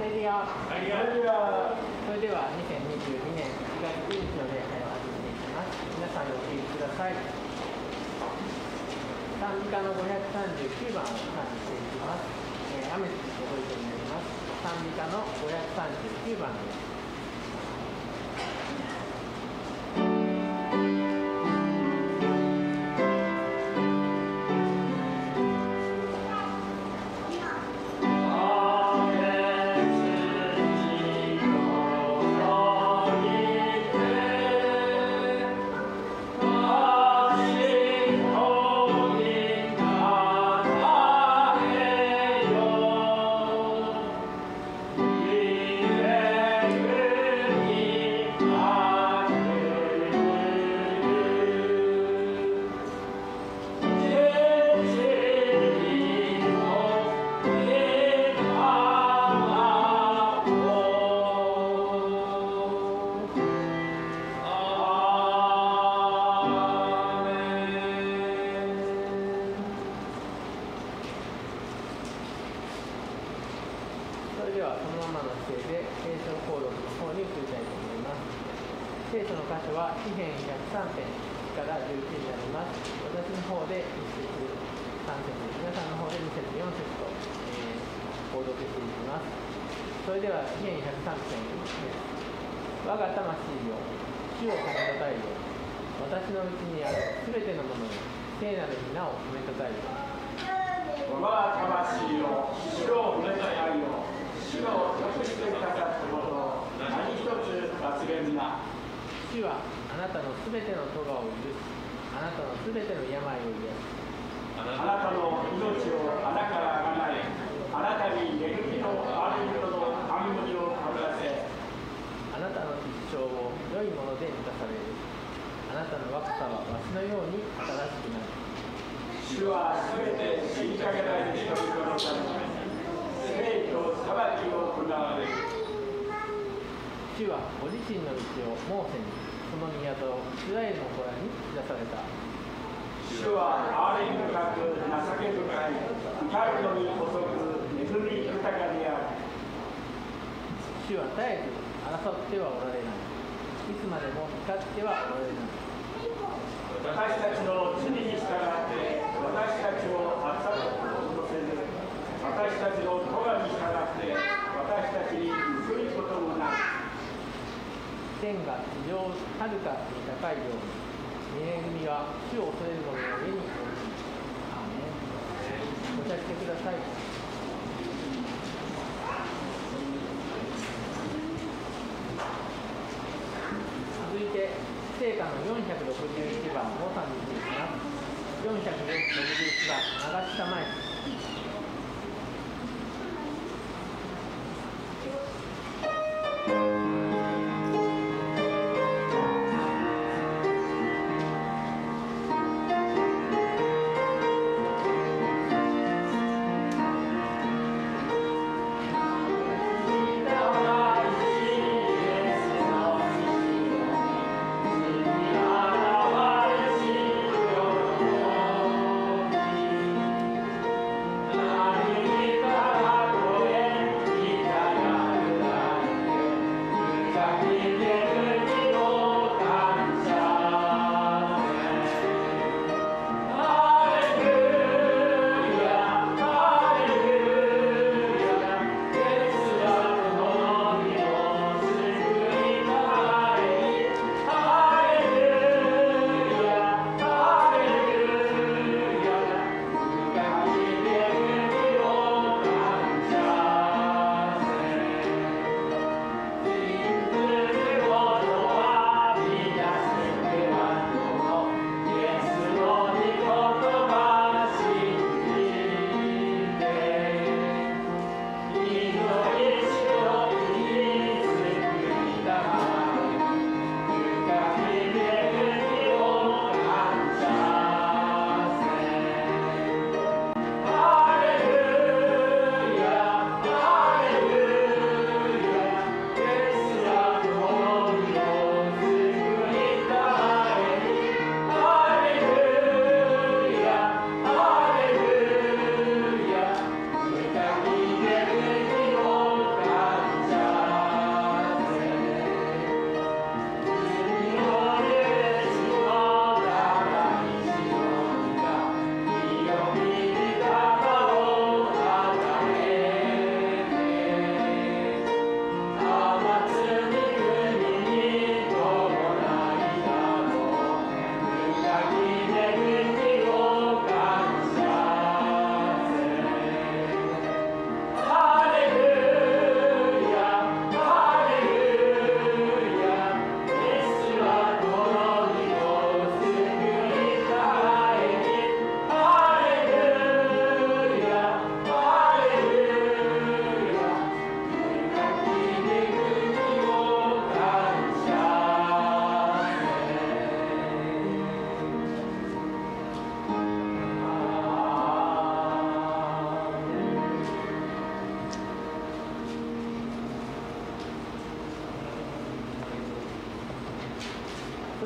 レルヤ。ハレルヤ。それでは2022年1月9日の礼拝を始めていきます。皆さんお聞きください。賛美歌の539番を賛美していきます。アメスのご意見になります。賛美歌の539番です。それでは詩篇103編です。我が魂よ、主を褒めたたえよ。私のうちにあるすべてのものに聖なる皆を褒めたたえよ。我が魂よ、主を褒めたたえよ。主の良くしてくださったことを何一つ忘れるな。主はあなたのすべての咎を許し、あなたのすべての病を癒し、あなたの命を穴からあがない。あなたに恵みのある人の冠をかぶらせ、あなたの一生を良いもので満たされる。あなたの若さはわしのように新しくなる。主はすべて死にかけられる人々のために生と裁きを行われる。主はご自身の道をモーセに、その宮とイスラエルの子らに知らされた。主は憐れみ深く情け深い、至るのに細く恵み豊かである。主は絶えず争ってはおられない。いつまでも怒ってはおられない。私たちの罪に従って私たちを扱うことせず、私たちの咎に従って私たちに報いこともなく、天が地上はるかに高いように、恵みは主を恐れる者の上に大きい。アーメン。ご着席ください。続いて聖歌の461番を賛美していきます。461番、流し玉へ。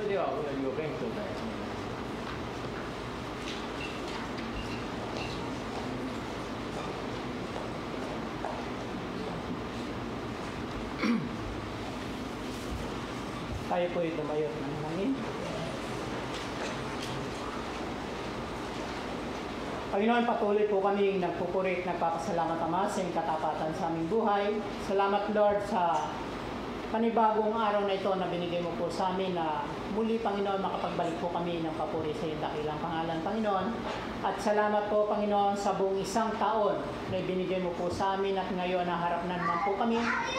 それではお祈りを勉強いたします。Tayo po ay tumayo ng hangin. Panginoon, patuloy po kami nagpupuri at nagpapasalamat Ama sa iyong katapatan sa aming buhay. Salamat Lord sa panibagong araw na ito na binigay mo po sa amin na muli Panginoon makapagbalik po kami ng papuri sa iyong dakilang pangalan Panginoon. At salamat po Panginoon sa buong isang taon na binigay mo po sa amin at ngayon naharap na naman po kami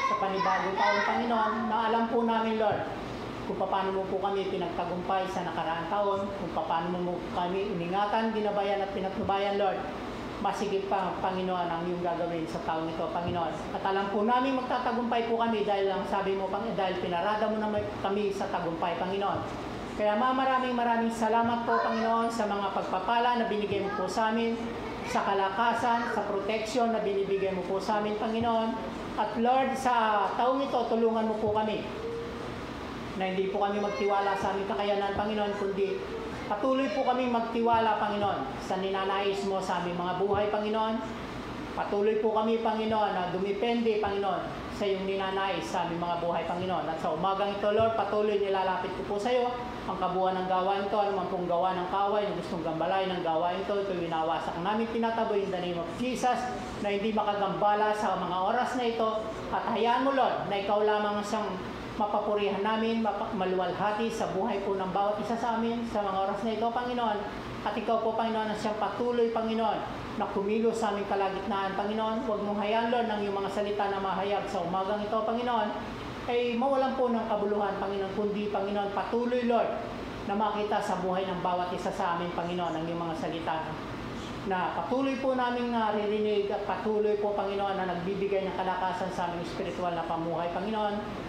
sa panibagong taon Panginoon na alam po namin Lord kung paano mo po kami pinagtagumpay sa nakaraang taon, kung paano mo kami iningatan, ginabayan at pinatnubayan, Lord. Masigit pa, Panginoon, ang iyong gagawin sa taong ito, Panginoon. At alam po namin magtatagumpay po kami dahil lang sabi mo, dahil pinarada mo na kami sa tagumpay, Panginoon. Kaya maraming salamat po, Panginoon, sa mga pagpapala na binigay mo po sa amin, sa kalakasan, sa protection na binibigay mo po sa amin, Panginoon. At Lord, sa taong ito, tulungan mo po kami na hindi po kami magtiwala sa aming kakayanan, Panginoon, kundi patuloy po kami magtiwala, Panginoon, sa ninanais mo sa aming mga buhay, Panginoon. Patuloy po kami, Panginoon, na dumipende, Panginoon, sa iyong ninanais sa aming mga buhay, Panginoon. At sa umagang ito, Lord, patuloy nilalapit ko po sa iyo ang kabuuan ng gawain ito, anuman pong gawa ng kaaway na gustong gambalay ng gawain ito, ito winawasak namin, tinataboy in the name of Jesus, na hindi makagambala sa mga oras na ito. At hayaan mo, Lord, na ikaw lamang siyang mapapurihan namin, maluwalhati sa buhay po ng bawat isa sa amin sa mga oras na ito, Panginoon. At ikaw po, Panginoon, na siyang patuloy, Panginoon, na kumilos sa aming kalagitnaan, Panginoon. Huwag mong hayaan, Lord, ng iyong mga salita na mahayag sa umagang ito, Panginoon, ay mawalan po ng kabuluhan, Panginoon, kundi, Panginoon, patuloy, Lord, na makita sa buhay ng bawat isa sa amin, Panginoon, ang iyong mga salita na patuloy po namin naririnig at patuloy po, Panginoon, na nagbibigay ng kalakasan sa aming spiritual na pamuhay, Panginoon.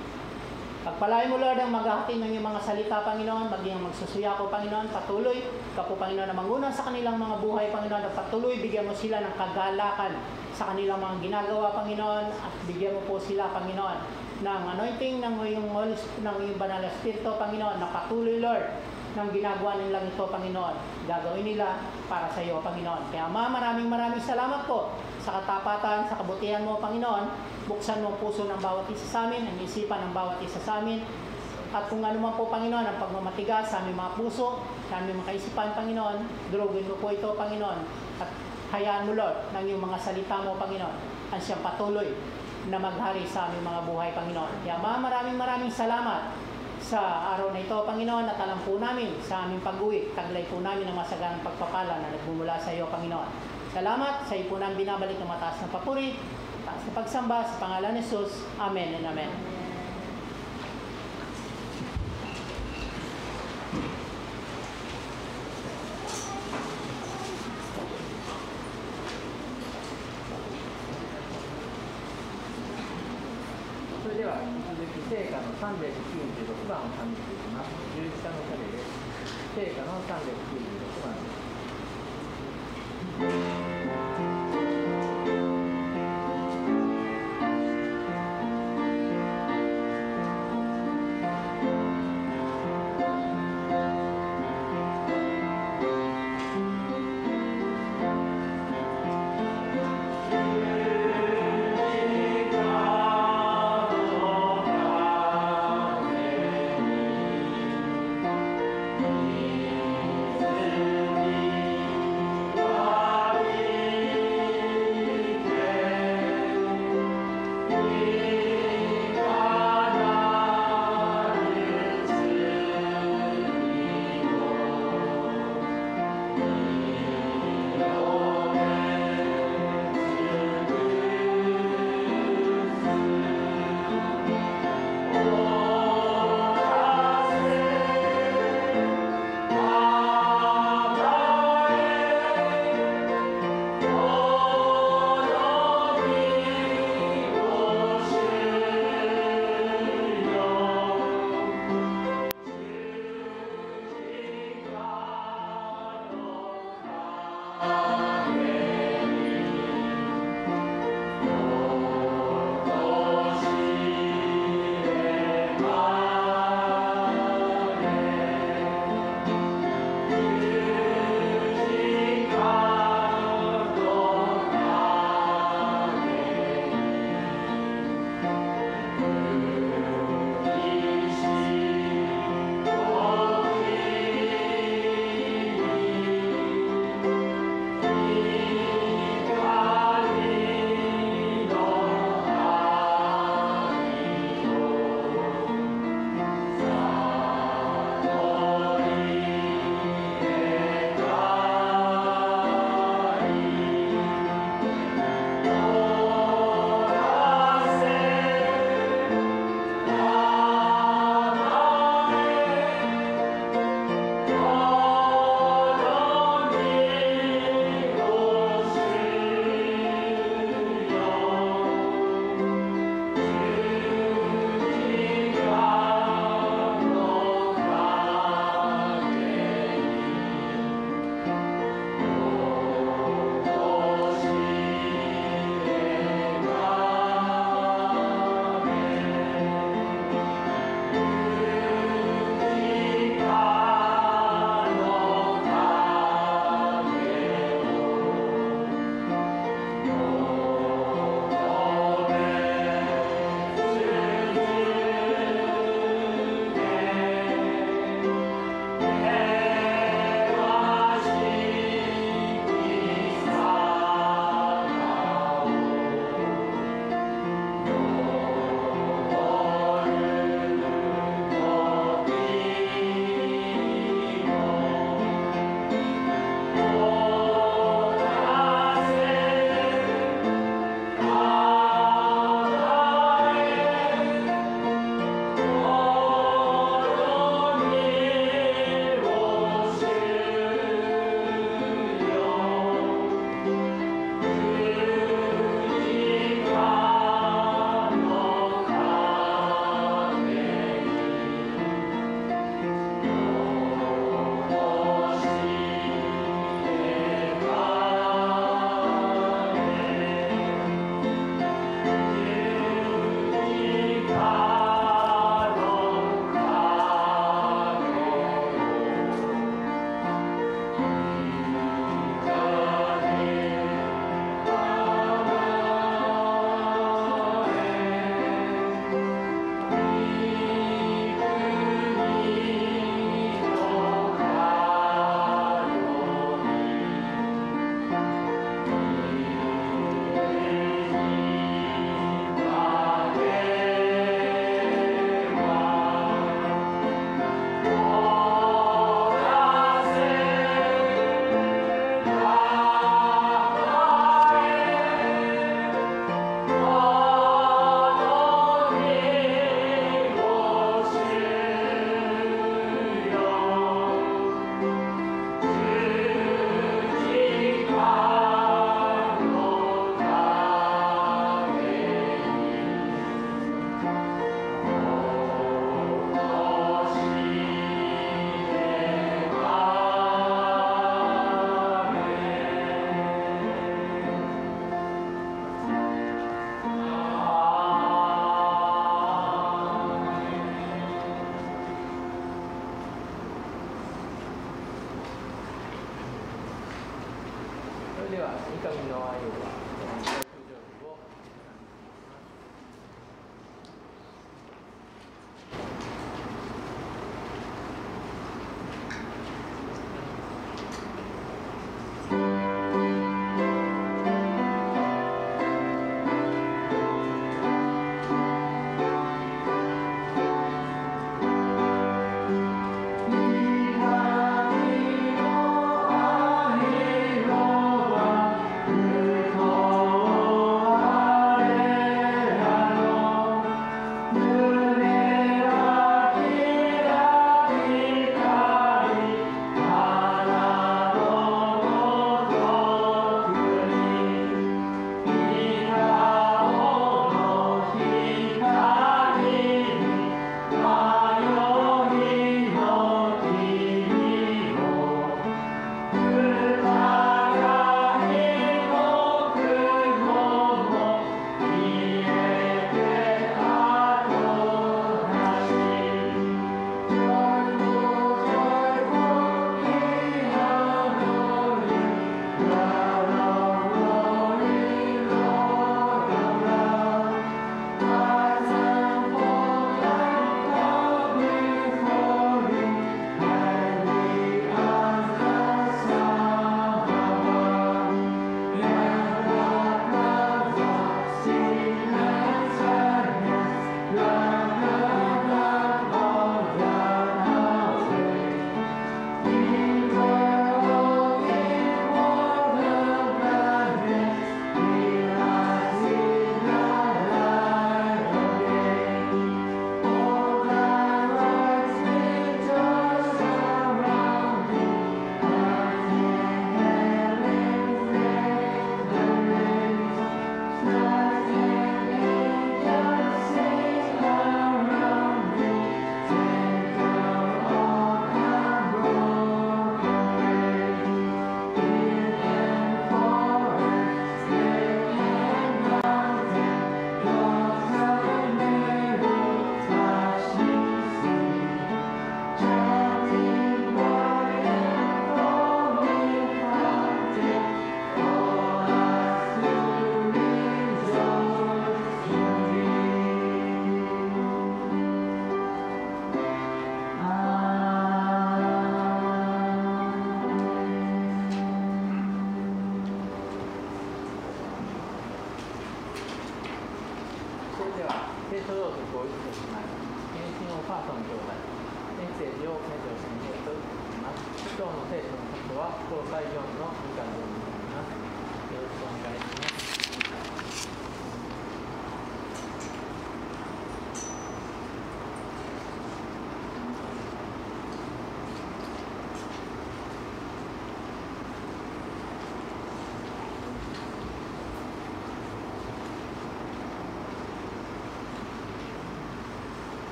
Pagpalain mo, Lord, ang maghahati ng iyong mga salita, Panginoon, maging ang magsusuya ko, Panginoon, patuloy. Ikaw po, Panginoon, na manguna sa kanilang mga buhay, Panginoon, at patuloy, bigyan mo sila ng kagalakan sa kanilang mga ginagawa, Panginoon, at bigyan mo po sila, Panginoon, ng anointing ng iyong banal na Espiritu, Panginoon, na patuloy, Lord, ng ginagawa nilang ito, Panginoon, gagawin nila para sa iyo, Panginoon. Kaya maraming salamat po sa katapatan, sa kabutihan mo, Panginoon. Buksan mo ang puso ng bawat isa sa amin, ang isipan ng bawat isa sa amin. At kung ano man po, Panginoon, ang pagmamatigas sa aming mga puso, sa aming mga kaisipan, Panginoon, durugin mo po ito, Panginoon. At hayaan mo, Lord, ng iyong mga salita mo, Panginoon, ang siyang patuloy na maghari sa aming mga buhay, Panginoon. Kaya maraming salamat sa araw na ito, Panginoon, at alam po namin sa aming pag-uwi, taglay po namin ang masaganang pagpapala na nagmumula sa iyo, Panginoon. Salamat sa iyo po namin binabalik ng mataas na papuri, mataas na pagsamba sa pangalan ni Jesus. Amen and Amen.それでは引き続き聖歌の396番を賛美していきます。十字架の影です。聖歌の396番です。「神の愛を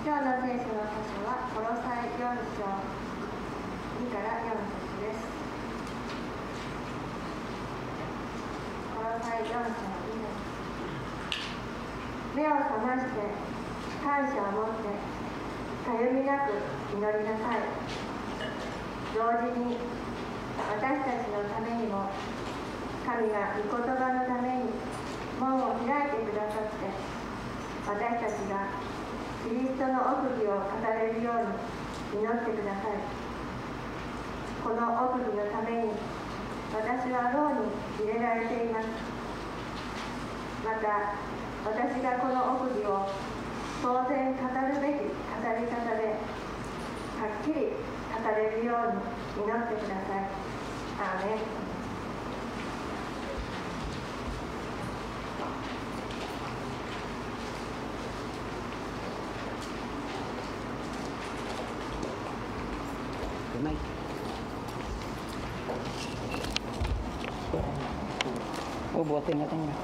今日の聖書の箇所は、コロサイ4章2から4節です。コロサイ4章2節。目を覚まして、感謝を持って、かゆみなく祈りなさい。同時に、私たちのためにも、神が御言葉のために門を開いてくださって、私たちがキリストの奥義を語れるように祈ってください。この奥義のために私は牢に入れられています。また私がこの奥義を当然語るべき語り方ではっきり語れるように祈ってください。アーメン。Ubutin natin yun.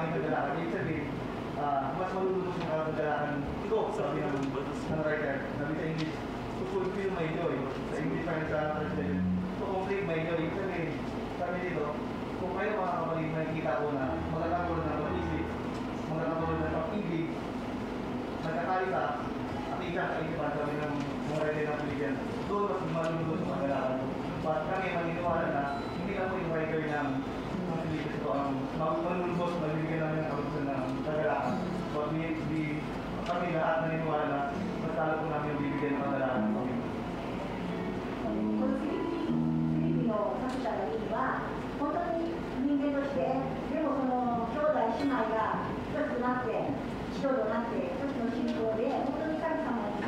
aking kagalakan. Ibig sabihin, mas malulubos yung kagalakan ito, sabi ng writer, sabi sa English, to fulfill my joy. Sa English parang sa translation, to complete my joy. Ibig sabihin, sabi dito, kung kayo mga kapatid, nakikita ko na magkakaroon ng pag-isip, magkakaroon ng pag-ibig, nagkakalita, at isang kaisipan, sabi ng mga writer ng Philippians, doon mas malulubos yung kagalakan. But kami maniniwala na hindi lang po yung writer ng Philippians ito ang malulubos, magbibigyan namin ng kalusan ng kagalakan. But kami lahat naniniwala na mas talo po namin yung bibigyan ng kagalakan ng Panginoon. このフィリピンの作者が言うには、本当に人間として、でもその兄弟姉妹が一つとなって、一つとなって、一つの信仰で、本当に神様に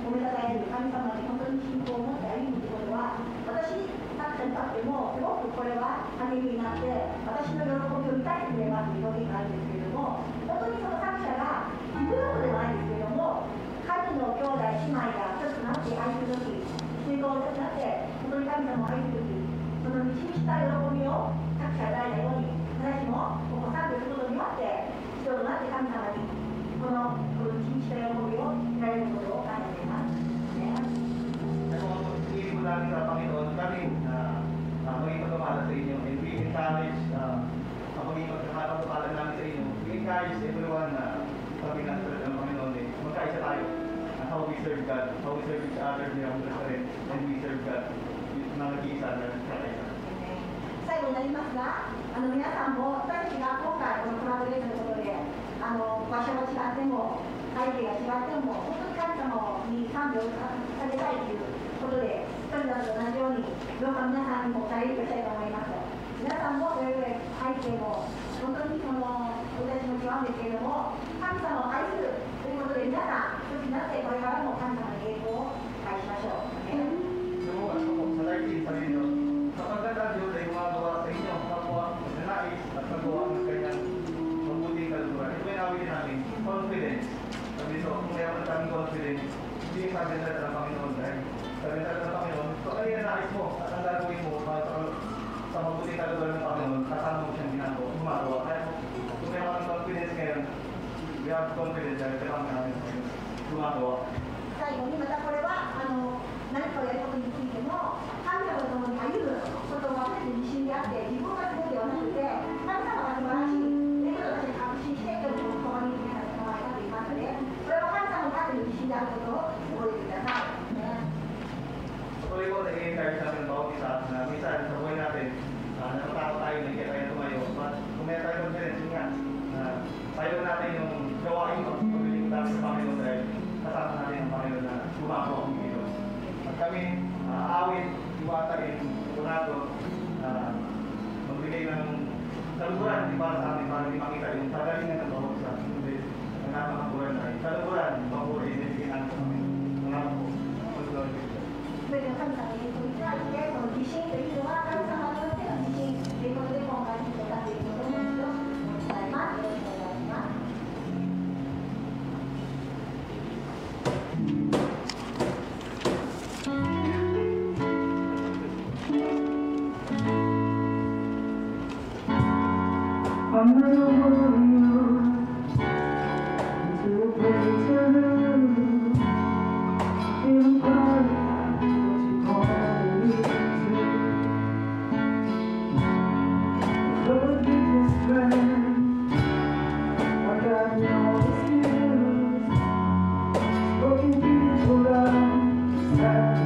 褒めたたえる、神様に本当に信仰を持って歩むということは、私たちにとっても、すごくこれは励みになって、私の喜びを満たしてくれますという表現があるんですけれども、本当にその作者が言うことではないんですけれども、神の兄弟姉妹が一つとなって愛するとき、信仰を一つとなって、本当に神様を愛するとき、その満ち満ちた喜びを作者が抱いたように、私もここ賛美することによって、一つとなって神様にこの満ち満ちた喜びを得られることを感謝しています。Hindi po namin sa Panginoon kami na maging pagkakala sa inyo and we encourage maging pagkakala namin sa inyo. We encourage everyone na sabi ng Spirit ng Panginoon magkaisa tayo how we serve God, how we serve each other bilang Christian and we serve God na nag-iisa na kakaisa. 最後になりますが、皆さんも私たちが今回このコラボレーションのことで場所が違っても背景が違っても本当に神様に賛美をされたいということで一人だと同じようにどうか皆さんにもお伝えしたいと思います。皆さんもそれぞれ背景も本当に私たちも違うんですけれども神様を愛するということで皆さん一つになってこれからも神様の栄光を返しましょう。Sa lighting, sabi nyo, kapag Diyos ay gumagawa sa inyo, kapwa nais at magawa ng kanyang mabuting kalusugan. Ito yung awin namin, confidence. Sabi nyo, kung mayroon na kaming confidence, hindi yung sabi na ng Panginoon dahil sabi na ng Panginoon, kung ano yung nais mo at ang gagawin mo sa mabuting kalusugan ng Panginoon, kasama mo siyang gumagawa. Kaya kung mayroon kang confidence ngayon, we have confidence dahil kasama namin sa Panginoon gumagawa. 最後にまたこれは何かをやることについても神様と共に歩むことが私たち自信であって自分がすごいではなくて神様が素晴らしいということを私たち確信して今日も共に皆さんに共になっていますのでこれは神様が自信であることを覚えてください。Tuloy ko nag-i-encourage natin ng bawat isa na minsan sa buhay natin natatakot tayo na hindi tayo tumayo. But kung may tayo confidence nga, tayo natin yung gawain mo pagbili natin sa Panginoon dahil kasama natin ang Panginoon na gumagawa ang Panginoon. At kami awit, iwatakin, kunado, magbigay ng kaluguran di para sa amin para hindi makita yung pagalingan ng bawat isa. Hindi, ang napakaburan na rin. Kaluguran, pagpuri, ibigay natin sa Panginoon. Kunado po. それで神様に言っていただいて、この自信というのは神様によっての自信ということで今回に向かっていくことをもう一度伝えます。よろしくお願いします。Yeah.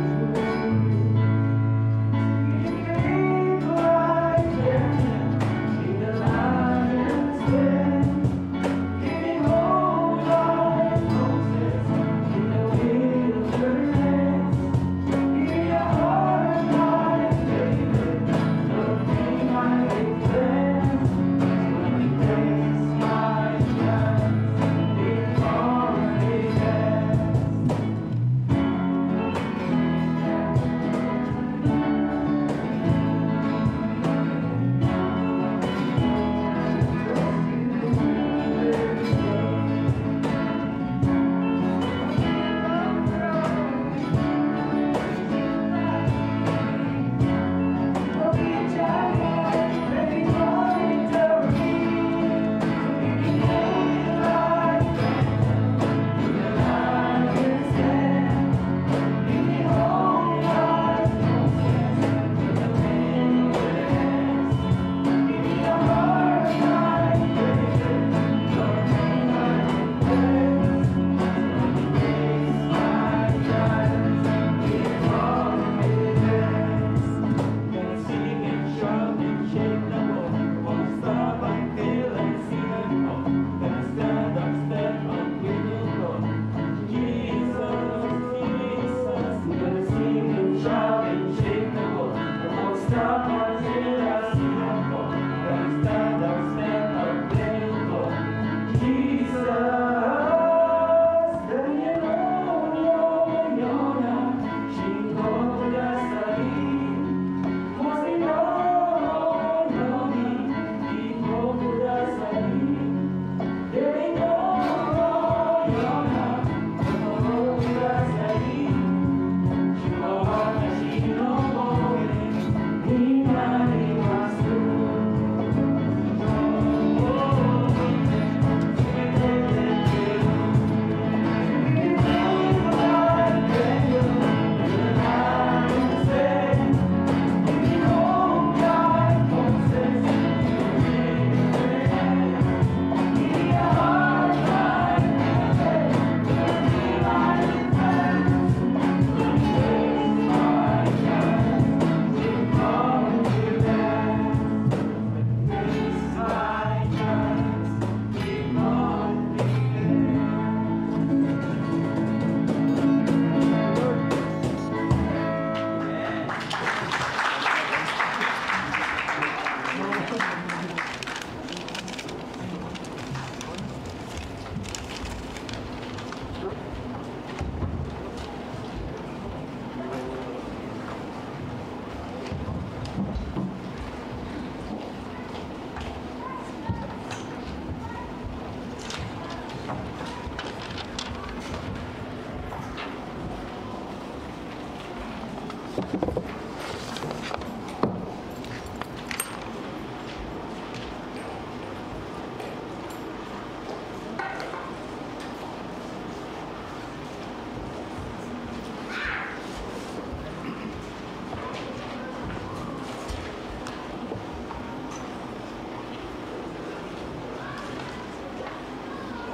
ハ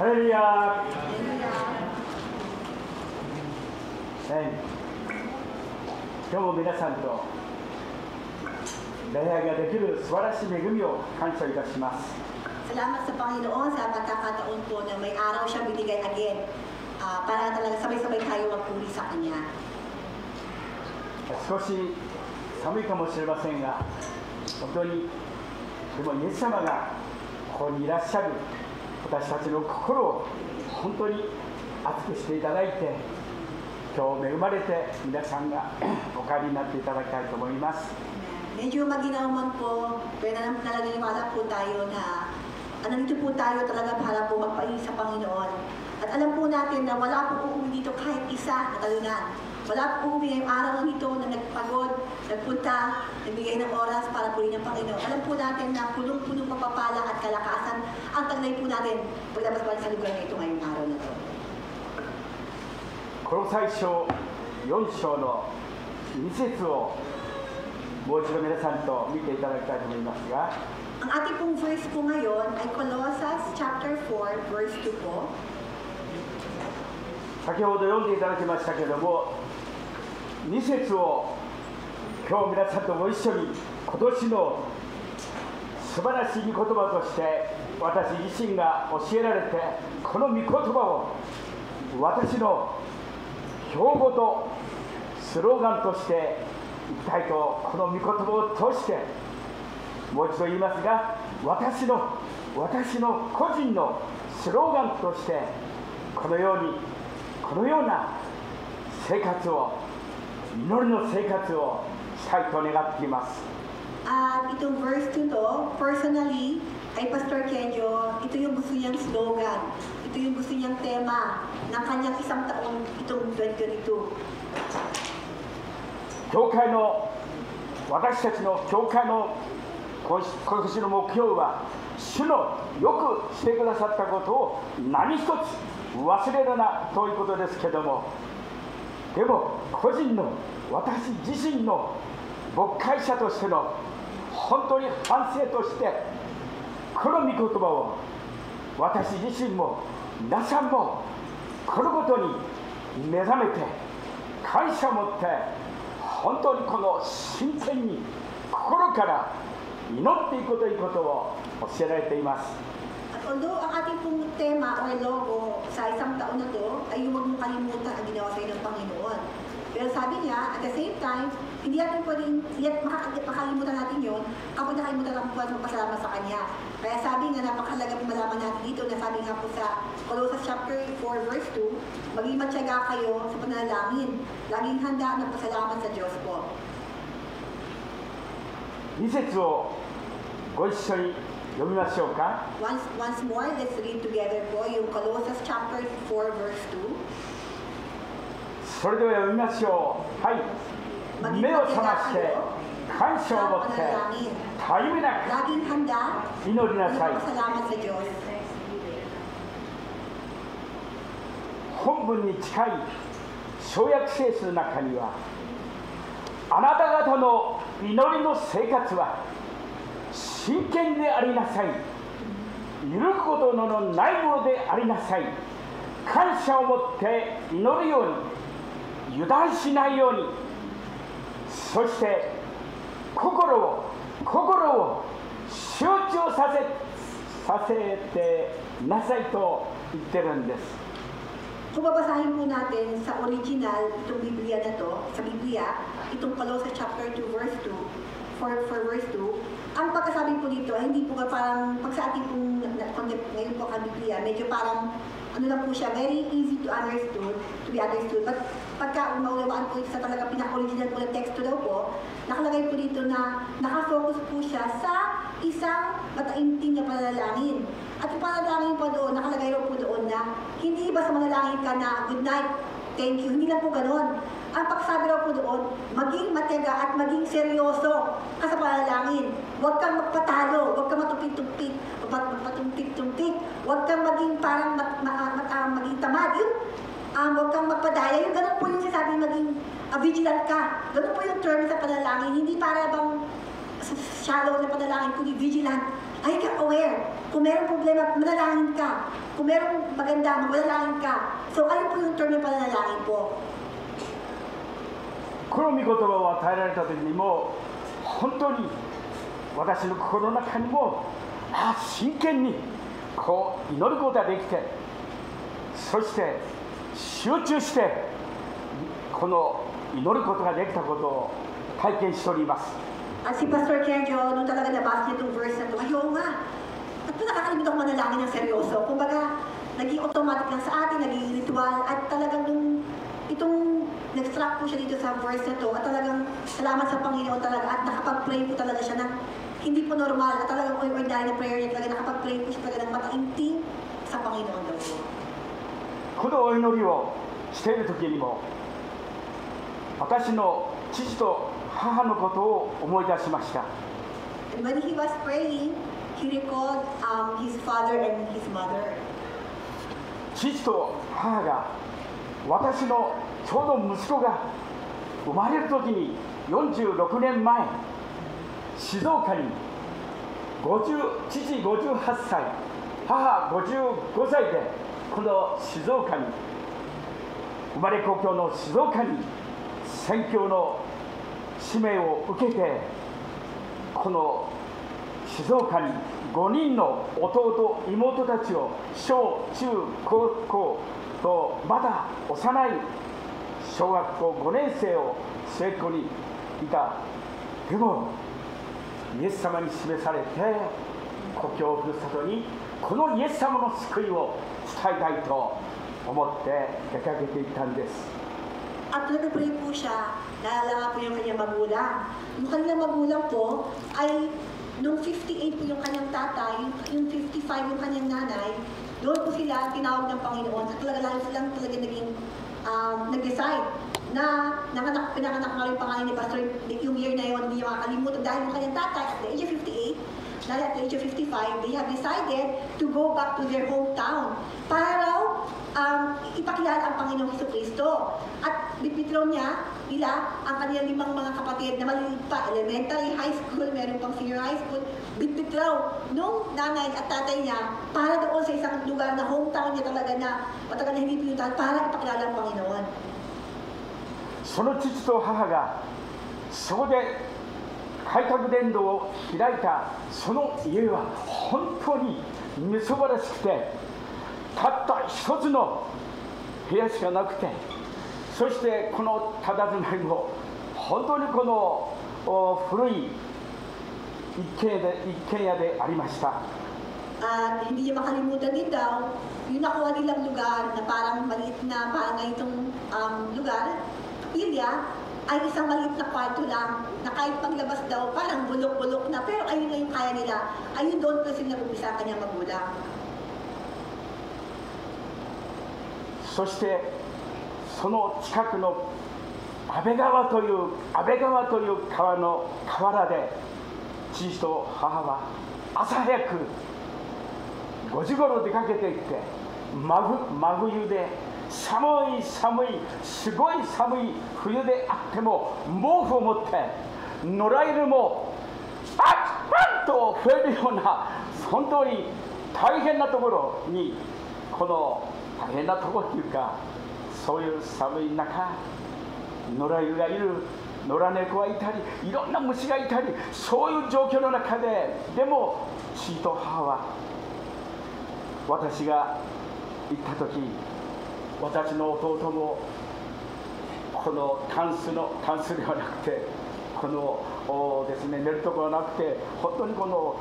レルヤ。今日も皆さんと礼拝ができる素晴らしい恵みを感謝いたします。 Salamat sa Panginoon sa pagkakataon po na may araw siya binigay again para talaga sabay-sabay tayo magpuri sa Kanya. 少し寒いかもしれませんが、本当にでもイエス様がここにいらっしゃる私たちの心を本当に熱くしていただいて、今日恵まれて皆さんがお帰りになっていただきたいと思います。 Medyo maginaw man po, pero naniniwala po tayo na nandito po tayo talaga para po magpaili sa Panginoon. At alam po natin na wala po uuwi dito kahit isa na talunan. Wala po uuwi ngayong araw nito na nagpagod, nagpunta, nagbigay ng oras para purihin ng Panginoon. Alam po natin na punong-punong mapapala at kalakasan ang taglay po natin paglabas pa sa lugar na ito ngayong araw na ito. コロサイ書4章の2節をもう一度皆さんと見ていただきたいと思いますが、 Ang ating pong verse po ngayon ay Colossus chapter 4 verse 2 po. 先ほど読んでいただきましたけれども、2節を今日皆さんとご一緒に今年の素晴らしい御言葉として私自身が教えられて、この御言葉を私の標語とスローガンとしていきたいと、この御言葉を通してもう一度言いますが、私の個人のスローガンとしてこのような生活を、祈りの生活をしたいと願っています。 At itong verse 2 to, personally, kay Pastor Kedyo, ito yung gusto niyang slogan, ito yung gusto niyang tema ng kanyang isang taon itong 2022. 教会の私たちの教会の今年の目標は、主のよくしてくださったことを何一つ忘れるなということですけども、でも個人の私自身の牧会者としての本当に反省として、この御言葉を私自身も皆さんもこのことに目覚めて感謝を持って、本当にこの真剣に心から祈っていくということを教えられています。 At although ang ating pong tema or logo sa isang taon na to ay huwag mong kalimutan ang ginawa sa ng Panginoon. Pero sabi niya, at the same time, hindi natin pwedeng makalimutan natin yun kapag nakalimutan natin po at magpasalamat sa Kanya. Kaya sabi nga, napakahalaga po malaman natin dito na sabi nga po sa Colossus chapter 4 verse 2, maging matyaga kayo sa panalangin. Laging handa ng pasalamat sa Diyos po. 2節をご一緒に読みましょうか。 Once more, let's read together po yung Colossus chapter 4 verse 2. それでは読みましょう。はい。目を覚まして感謝を持ってたゆみなく Laging handa 祈りなさい。 pasalamat sa Diyos. 本文に近い小約聖書の中には、あなた方の祈りの生活は真剣でありなさい、揺るぐことのないものでありなさい、感謝を持って祈るように、油断しないように、そして心を集中させてなさいと言ってるんです。 Kung babasahin po natin sa original itong Biblia na to, sa Biblia, itong Colossus chapter 2 verse 2, for verse 2, ang pagkasabi po dito, hindi po parang, pag sa ating pong ngayon po ang Biblia, medyo parang, ano lang po siya, very easy to be understood. But pagka maulawaan po ito sa talaga pinaka-original po ng teksto daw po, nakalagay po dito na nakafocus po siya sa isang mataimtim na panalangin. At yung panalangin po doon, nakalagay po doon na hindi basta manalangin ka na good night, thank you, hindi lang po gano'n. Ang pagsabi raw po doon, maging matyaga at maging seryoso ka sa panalangin. Huwag kang magpatalo, huwag kang matumpik-tumpik, huwag kang maging parang maging tamad. Huwag kang magpadaya. Yung ganun po yung sinasabi maging vigilant ka. Ganun po yung term sa panalangin. Hindi para bang shallow na panalangin, kundi vigilant. Ay ka aware. Kung mayroong problema, manalangin ka. Kung mayroong maganda, manalangin ka. So, ano po yung term ng panalangin po? この御言葉を与えられた時にも本当に私の心の中にも真剣にこう祈ることができて、そして集中してこの祈ることができたことを体験しております。 At si Pastor Kenjo, nung talaga nabasa niya itong verse na ito, ayaw nga. At po nakakalimutan ko manalangin ng seryoso. Kumbaga, naging automatic lang sa atin, naging ritual, at talagang nung itong nag-struck po siya dito sa verse na ito, at talagang salamat sa Panginoon talaga, at nakapag-pray po talaga siya ng hindi po normal, at talagang ordinary na prayer niya talaga, nakapag-pray po siya talaga ng mataimtim sa Panginoon daw po. このお祈りをしている時にも私の父と母のことを思い出しました。 And when he was praying, he recalled his father and his mother. 父と母が私のちょうど息子が生まれる時に46年前、静岡に父58歳、母55歳でこの静岡に生まれ故郷の静岡に宣教の使命を受けて、この静岡に5人の弟妹たちを小中高校とまだ幼い小学校5年生を末っ子にいた。でもイエス様に示されて故郷ふるさとにこのイエス様の救いを伝えたいと思って出かけていったんです。 At nag-pray po siya, naalala po yung kanyang magulang. Yung kanyang magulang po ay nung 58 po yung kanyang tatay, yung 55 yung kanyang nanay, doon po sila tinawag ng Panginoon at talaga silang talaga naging nag-decide na pinanganak nga rin pangalan ni Pastor yung year na yun, hindi niya makakalimutan dahil yung kanyang tatay at the age of 58, dahil at the age of 55, they have decided to go back to their hometown para raw ipakilala ang Panginoong Jesucristo. At bitbitraw niya nila ang kanilang 5 mga kapatid na maliliit pa, elementary, high school, meron pang senior high school, bitbitraw nung nanay at tatay niya para doon sa isang lugar na hometown niya talaga na matagal na hindi pinuntahan para ipakilala ang Panginoon. その父と母がそこで開拓伝道を開いたその家は本当にみそばらしくて、たった一つの部屋しかなくて、そしてこの佇まいも本当にこの古い一軒家でありました。 At hindi niya makalimutan din daw, yung nakuha nilang lugar na parang maliit na, parang itong lugar, kapilya, ay isang maliit na kwarto lang, na kahit paglabas daw, parang bulok-bulok na, pero ayun na yung kaya nila, ayun doon po sila nag-umpisa kanyang magulang. そしてその近くの安倍川という川の河原で父と母は朝早く5時頃出かけていって、真冬で寒いすごい寒い冬であっても毛布を持って野良犬もパッと増えるような本当に大変なところに、この大変なところというか、そういう寒い中野良犬がいる、野良猫がいたり、いろんな虫がいたり、そういう状況の中で、でも父と母は私が行った時、私の弟もこのタンスではなくて、このですね、寝るところがなくて、本当にこの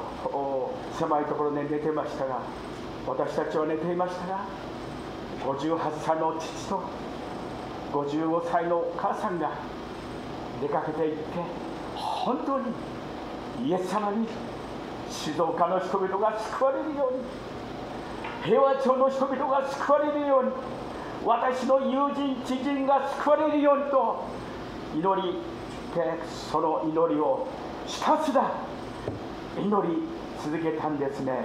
狭いところで寝てましたが、私たちは寝ていましたが、58歳の父と55歳のお母さんが出かけていって、本当にイエス様に静岡の人々が救われるように、平和町の人々が救われるように、私の友人知人が救われるようにと祈りて、その祈りをひたすら祈り続けたんですね。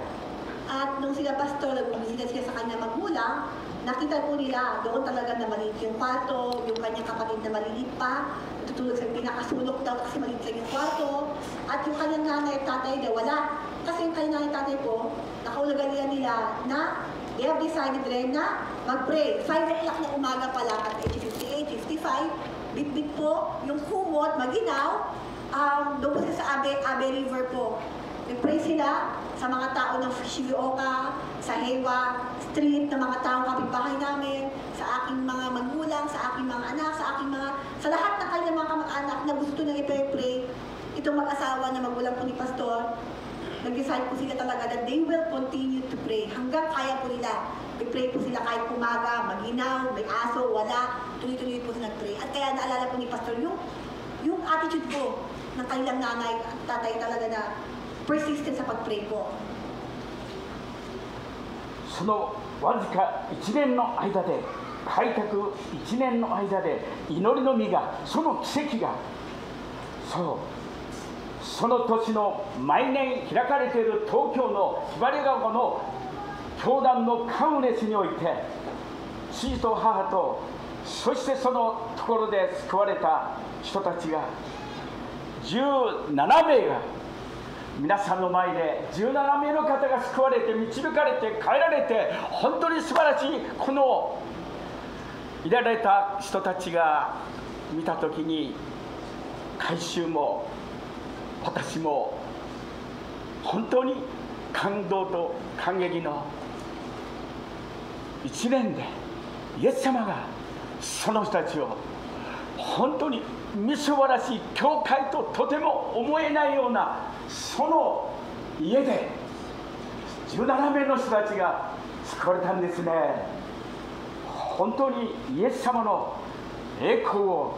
At nung sila pastor, nagbumisita sila sa kanyang magulang, nakita po nila doon talaga na maliit yung kwarto, yung kanyang kapatid na maliit pa, natutulog sa pinakasulok daw kasi maliit lang yung kwarto, at yung kanyang nanay at tatay daw wala. Kasi yung kanyang nanay at tatay po, nakaulagalan nila na they have decided rin na mag-pray. 5 o'clock na umaga pa lang at age 58, 55, bit-bit po yung kumot, maginaw, doon po sila sa Abe River po. Nag-pray sila sa mga tao ng Shizuoka, sa Heiwa Street, ng mga taong kapitbahay namin, sa aking mga magulang, sa aking mga anak, sa lahat ng kanilang mga kamag-anak na gusto nang i-pray. Itong mag-asawa na magulang po ni Pastor, nag-decide po sila talaga that they will continue to pray. Hanggang kaya po nila. I-pray po sila kahit umaga, maginaw, may aso, wala. Tuloy-tuloy po sila nag-pray. At kaya naalala po ni Pastor yung attitude po ng kanilang nanay at tatay talaga na persistent sa pag-pray po. そのわずか1年の間で、開拓1年の間で祈りの実が、その奇跡が、その年の毎年開かれている東京のひばりが丘の教団のカウネスにおいて、父と母と、そしてそのところで救われた人たちが17名が、皆さんの前で17名の方が救われて、導かれて、変えられて、本当に素晴らしいこの入れられた人たちが見たときに、改宗も私も本当に感動と感激の1年で、イエス様がその人たちを本当にみすぼらしい教会ととても思えないような、その家で17名の人たちが救われたんですね。本当にイエス様の栄光を、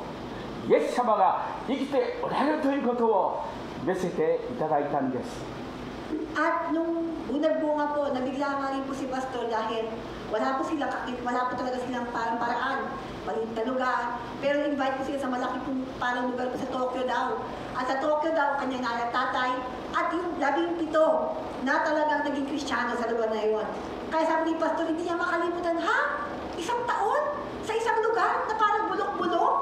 イエス様が生きておられるということを見せていただいたんです。 At nung bunag-bunga po, nabigla nga rin po si Pastor dahil wala po talaga silang parang-paraan, maliit na lugar. Pero invite po sila sa malaki pong parang lugar po sa Tokyo daw. At sa Tokyo daw, kanyang nanay at tatay, at yung 17 na talagang naging Kristiyano sa lugar na yun. Kaya sabi ni Pastor, hindi niya makalimutan, ha? Isang taon? Sa isang lugar na parang bulok-bulok?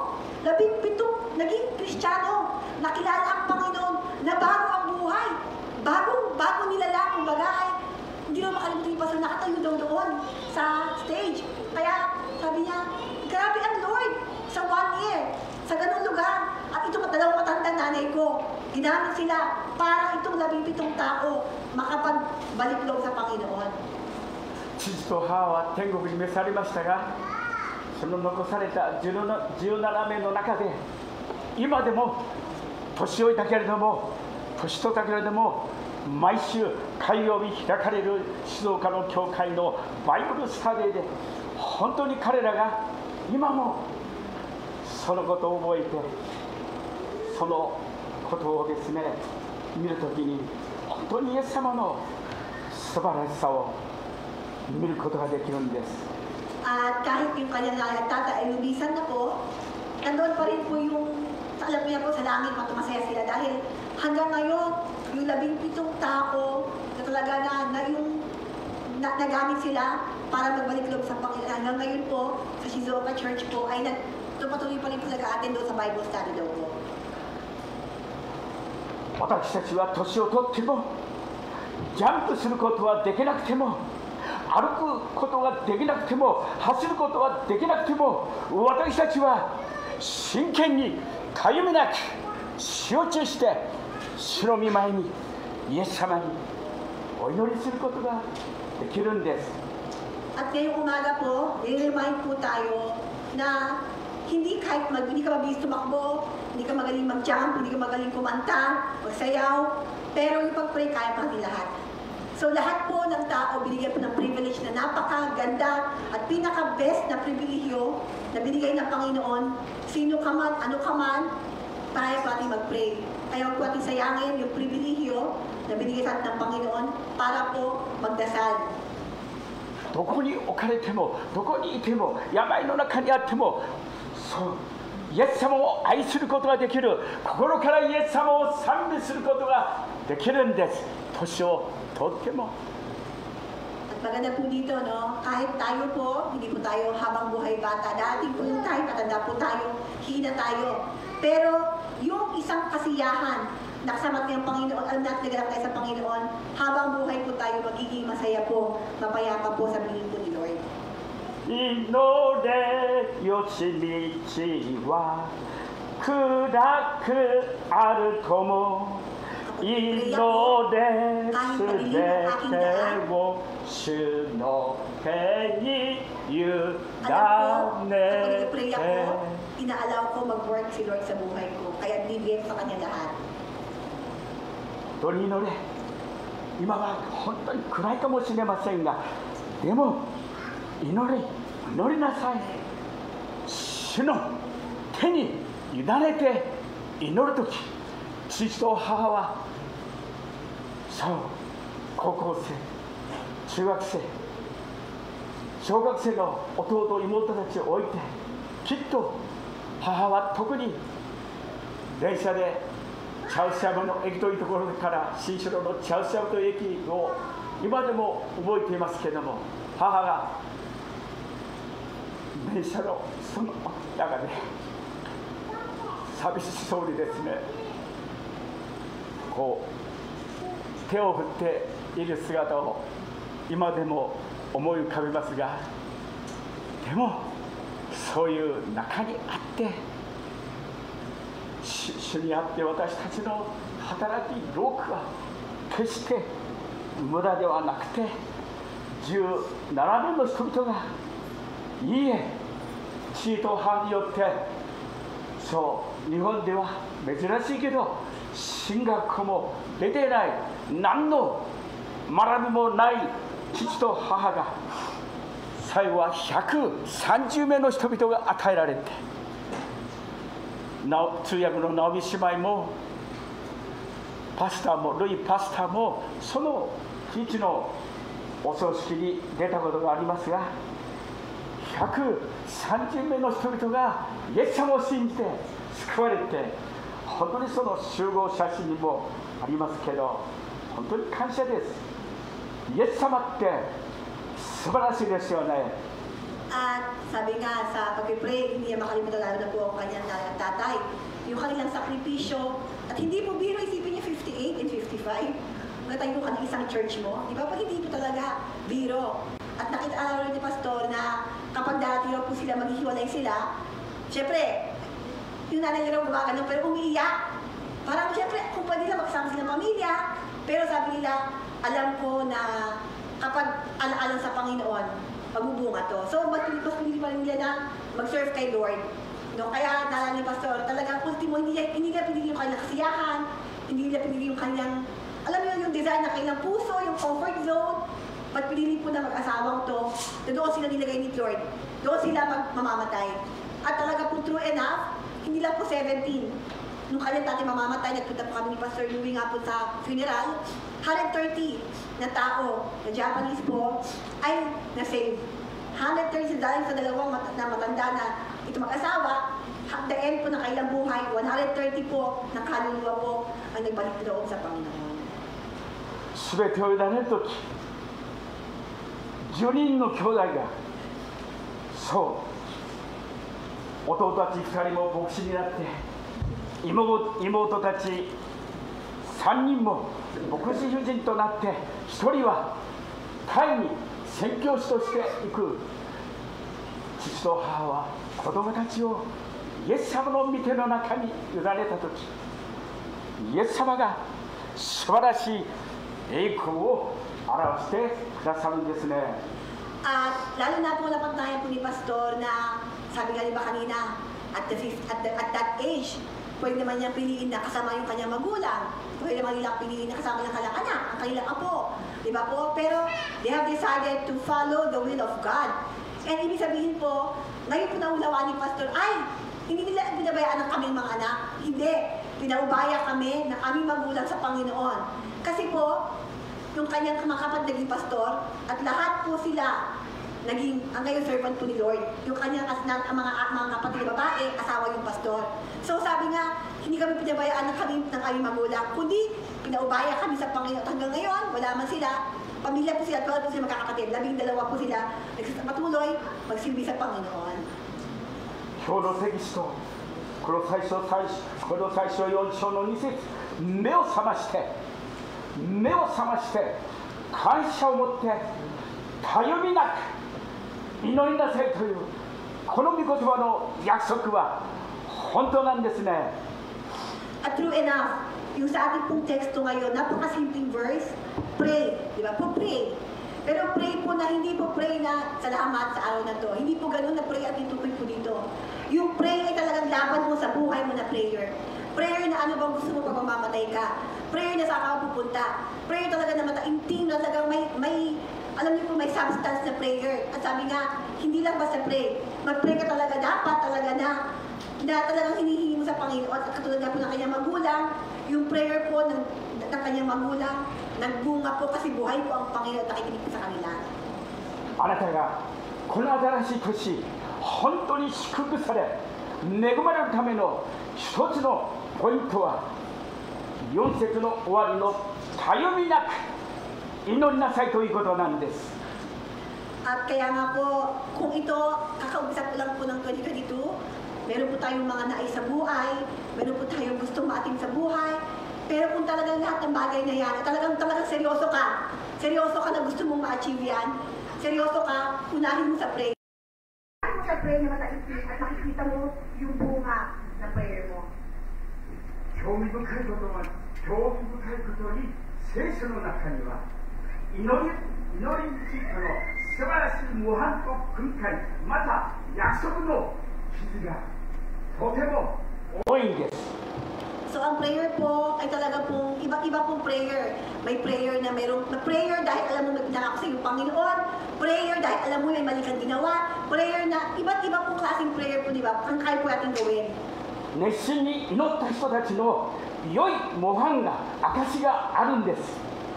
17 naging Kristiyano, nakilala ang Panginoon, na bago ang buhay. Bago nilalang, kumbaga ay hindi naman makalimutan yung Pastor, nakatayo daw doon sa stage. Kaya sabi niya, grabe ang Lord sa 1 year, sa ganung lugar. At ito dalawang matandang nanay ko, ginamit sila para itong 17 tao makapagbalik loob sa Panginoon. 父と母は天国に召されましたが、その残された17名の中で、今でも年老いたけれども、年取ったけれども、毎週火曜日開かれる静岡の教会のバイブルスタディで、本当に彼らが今もそのことを覚えて、そのことをですね、見るときに本当にイエス様の素晴らしさを見ることができるんです。 At kahit yung kanyang nanay at tatay ay lumisan na po, nandoon pa rin po yung, alam niya po sa langit, matumasaya sila dahil hanggang ngayon, yung 17 tao na talaga nagamit sila para magbalik loob sa Panginoon. Hanggang ngayon po, sa Shizuoka Church po, ay patuloy pa rin po nag-a-attend doon sa Bible study daw po. 私たちは年をとっても、ジャンプすることはできなくても、歩くことができなくても、走ることはできなくても、私たちは真剣にたゆみなく集中して、主の御前にイエス様にお祈りすることができるんです。 At ngayong umaga po, i-remind po tayo na hindi ka mabilis tumakbo, hindi ka magaling mag-jump, hindi ka magaling kumanta, magsayaw, pero yung pag-pray kaya pa rin lahat. So lahat po ng tao binigyan po ng privilege na napakaganda at pinaka-best na pribilehyo na binigay ng Panginoon. Sino ka man, ano ka man, kaya pa rin mag-pray. Kaya huwag po ating sayangin yung pribilehyo na binigay sa atin ng Panginoon para po magdasal. どこに置かれても、どこにいても、病の中にあっても、そうイエス様を愛することができる、心からイエス様を賛美することができるんです。年をとっても。 At maganda po dito, no? Kahit tayo po, hindi po tayo habang buhay bata. Dati po yung tayo, matanda po tayo, hina tayo. Pero yung isang kasiyahan, nakasama ng Panginoon, alam natin naganap tayo sa Panginoon, habang buhay po tayo, magiging masaya po, mapayapa po sa piling po ni Lord. 祈れよし道は暗くあるとも祈れすべてを主の手に委Alam ko, kapag ね nag-pray て ako, inaalaw ko mag-work si Lord sa buhay ko. Kaya bibigay ko sa Kanya lahat. 本当に祈れ。今は本当に暗いかもしれませんが、でも祈りなさい。主の手に委ねて祈るとき、父と母はそう高校生、中学生、小学生の弟妹たちを置いて、きっと母は特に電車でチャウシャムの駅というところから新城のチャウシャムという駅を今でも覚えていますけれども、母が電車のその中で寂しそうにですね、こう手を振っている姿を今でも思い浮かべますが、でもそういう中にあって主にあって私たちの働き労苦は決して無駄ではなくて、17年の人々がいいえ父と母によって、そう日本では珍しいけど進学校も出てない、何の学びもない父と母が最後は130名の人々が与えられて、通訳の直美姉妹もパスターもルイパスターもその父のお葬式に出たことがありますが、130名の人々がイエス様を信じて救われて、本当にその集合写真にもありますけど、本当に感謝です。イエス様って素晴らしいですよね。 At sabi nga sa pag-pray, hindi niya makalimutan lalo na po ang kanyang tatay. Yung kanilang sakripisyo, at hindi po biro, isipin niya 58 and 55. Natayo ka ng isang church mo, di ba? Pag hindi po talaga biro. At nakita rin ni Pastor na kapag dati po sila maghihiwalay sila, syempre, yung nanay nila gumagano pero umiiyak. Parang syempre, kung pwede nila magsama silang pamilya, pero sabi nila, alam ko na kapag ala-alang sa Panginoon, magbubunga to. So, mas pinili pa rin nila na mag-serve kay Lord. No? Kaya, nalala ni Pastor, talagang ultimo, hindi nila pinili yung kanilang kasiyahan, hindi nila pinili yung kanilang, alam niyo yung design ng kanilang puso, yung comfort zone, ba't pinili po na mag-asawang to, na doon sila nilagay ni Lord. Doon sila mamamatay. At talaga po true enough, hindi lang po 17. Nung kanyang tatay mamamatay, nagpunta po kami ni Pastor Louie nga po sa funeral, 130 na tao, na Japanese po, ay na-save. 130 dahil sa dalawang matanda na ito mag-asawa, at the end po ng kailang buhay, 130 po na kaluluwa po ang nagbalik doon sa Panginoon. すべてを委ねるとき、10人の兄弟が、そう、弟たち2人も牧師になって、妹たち3人も牧師夫人となって、1人はタイに宣教師として行く。父と母は子供たちをイエス様の御手の中に委ねたとき、イエス様が素晴らしい栄光を表してくださるんですね。At lalo na po napagnayan po ni Pastor na sabi nga ba kanina, at that age, pwede naman niyang piliin na kasama yung kanyang magulang. Pwede naman nilang piliin na kasama ng kanyang anak, ang kanilang apo. Diba po? Pero they have decided to follow the will of God. And ibig sabihin po, ngayon po naulawaan ni Pastor, ay, hindi nila binabayaan ng kaming mga anak. Hindi. Pinaubaya kami ng aming magulang sa Panginoon. Kasi po, yung kanyang mga kapatid naging pastor, at lahat po sila ang ngayon servant po ni Lord. Yung kanyang ang mga kapatid na babae, asawa yung pastor. So sabi nga, hindi kami pinabayaan ng aming magulang, kundi pinaubaya kami sa Panginoon. Hanggang ngayon, wala man sila, pamilya po sila, 12 po sila magkakapatid, 12 po sila, patuloy magsilbi sa Panginoon. 今日のテキスト、この最初4章の2節、目を覚まして感謝を持ってたゆみなく祈りなさいというこの御言葉の約束は本当なんですね。 At true enough, yung sa ating pong teksto ngayon, napakasimpleng verse, pray, di ba po pray. Pero pray po na hindi po pray na salamat sa araw na to. Hindi po ganun na pray at itutuloy po dito. Yung pray ay talagang laban mo sa buhay mo na prayer. Prayer na ano bang gusto mo pag mamamatay ka. Prayer na saan ka pupunta. Prayer talaga na mataimtim na talagang may alam niyo po may substance na prayer. At sabi nga, hindi lang basta pray. Mag-pray ka talaga, dapat talaga na talagang hinihingi mo sa Panginoon. At katulad nga po ng kanyang magulang, yung prayer po ng kanyang magulang, nagbunga po kasi buhay po ang Panginoon at nakikinig po sa kanila. あなたがこの新しい年、本当に祝福され、恵まれるための一つのポイントは、4節の終わりのたゆみなく祈りなさいということなんです。 At kaya nga po, kung ito, kakaumpisa po lang po ng 2022, meron po tayong mga nais sa buhay, meron po tayong gustong maating sa buhay, pero kung talagang lahat ng bagay na yan, talagang seryoso ka na gusto mong ma-achieve yan, seryoso ka, unahin mo sa prayer. Unahin mo sa prayer na mataipin at makikita mo yung bunga ng prayer mo. 興味深いことに聖書の中には祈りについての素晴らしい模範と訓戒、また約束の記事がとても多いんです。 So ang prayer po ay talaga pong iba-iba pong prayer. May prayer na prayer dahil alam mo may pinangako sa iyong Panginoon, prayer dahil alam mo may mali kang ginawa, prayer na iba't iba pong klaseng prayer po, di ba? Ang kaya po natin gawin. 熱心に祈った人たちの良い模範が証があるんです。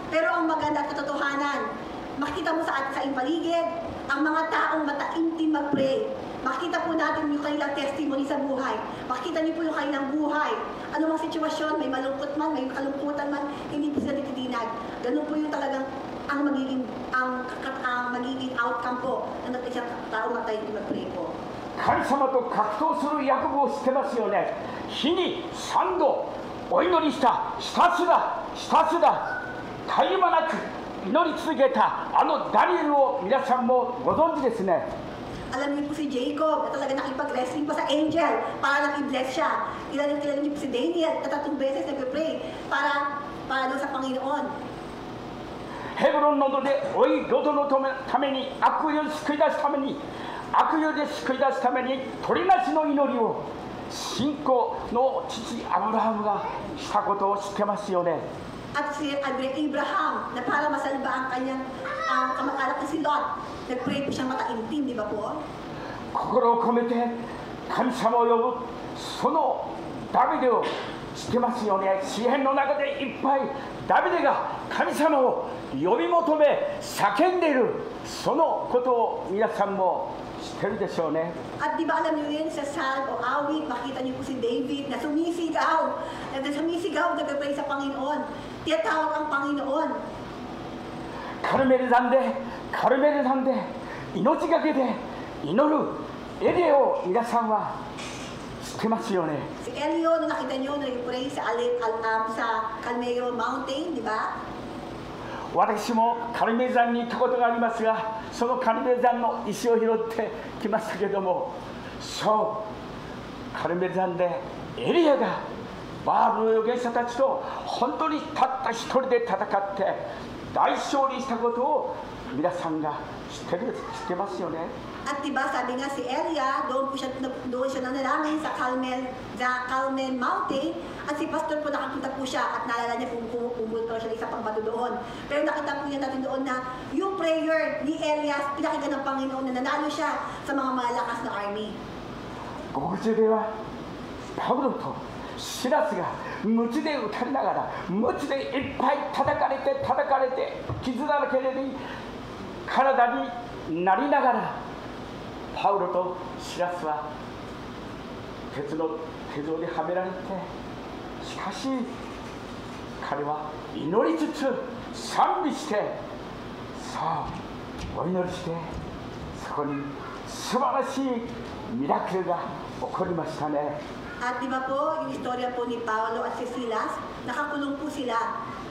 Pero ang maganda at katotohanan, makikita mo sa iyong paligid, ang mga taong mataimtim mag-pray. Makikita po natin yung kanilang testimony sa buhay. Makikita niyo po yung kanilang buhay. Ano mang sitwasyon, may malungkot man, may kalungkutan man, hindi po sila tititinag. Ganun po yung talagang ang magiging outcome po ng isang tao mataimtim mag-pray po. 神様と格闘する役をしてますよね。日に3度お祈りした、ひたすらたゆまなく祈り続けたあのダニエルを皆さんもご存知ですね。 Alam niyo po si Jacob na talaga nakipag-wrestling pa sa angel para nang i-bless siya. Kilala niyo po si Daniel na 3 beses nag-pray para doon sa Panginoon. ヘブロンの土で老いロドのために悪意を救い出すために取りなしの祈りを信仰の父アブラハムがしたことを知ってますよね。 At si Abraham na para masalba ang kanyang kamag-anak na si Lot, nag-pray po siyang mataimtim, di ba po? 心を込めて神様を呼ぶそのダビデを知ってますよね。詩篇の中でいっぱいダビデが神様を呼び求め叫んでいるそのことを皆さんも知ってるでしょうね。 At di ba alam niyo yun sa Psalm o awit, makita niyo po si David na sumisigaw, nag-pray sa Panginoon, tiyatawag ang Panginoon. カルメル山で命がけで祈るエリアを皆さんは知ってますよね。 Si Elio, na nakita niyo, nag-pray sa Calmeo Mountain, di ba? 私もカルメル山に行ったことがありますが、そのカルメル山の石を拾ってきましたけども、そうカルメル山でエリアがバールの預言者たちと本当にたった一人で戦って大勝利したことを皆さんが知ってますよね。 At diba sabi nga si Elia, doon siya nanalangin sa Carmel Mountain, at si Pastor po nakakita po siya at naalala niya kung pumulto siya sa pagbato doon. Pero nakita po niya natin doon na yung prayer ni Elias, pinakinggan ng Panginoon na nanalo siya sa mga malakas na army. 獄中ではパウロとシラスが鞭で打たれながら、鞭でいっぱい叩かれて傷だらけで体になりながらパウロとシラスは鉄の手錠ではめられて、しかし彼は祈りつつ賛美して、さあお祈りして、そこに素晴らしいミラクルが起こりましたね。 At di ba po, yung istorya po ni Paulo at si Silas, nakakulong po sila.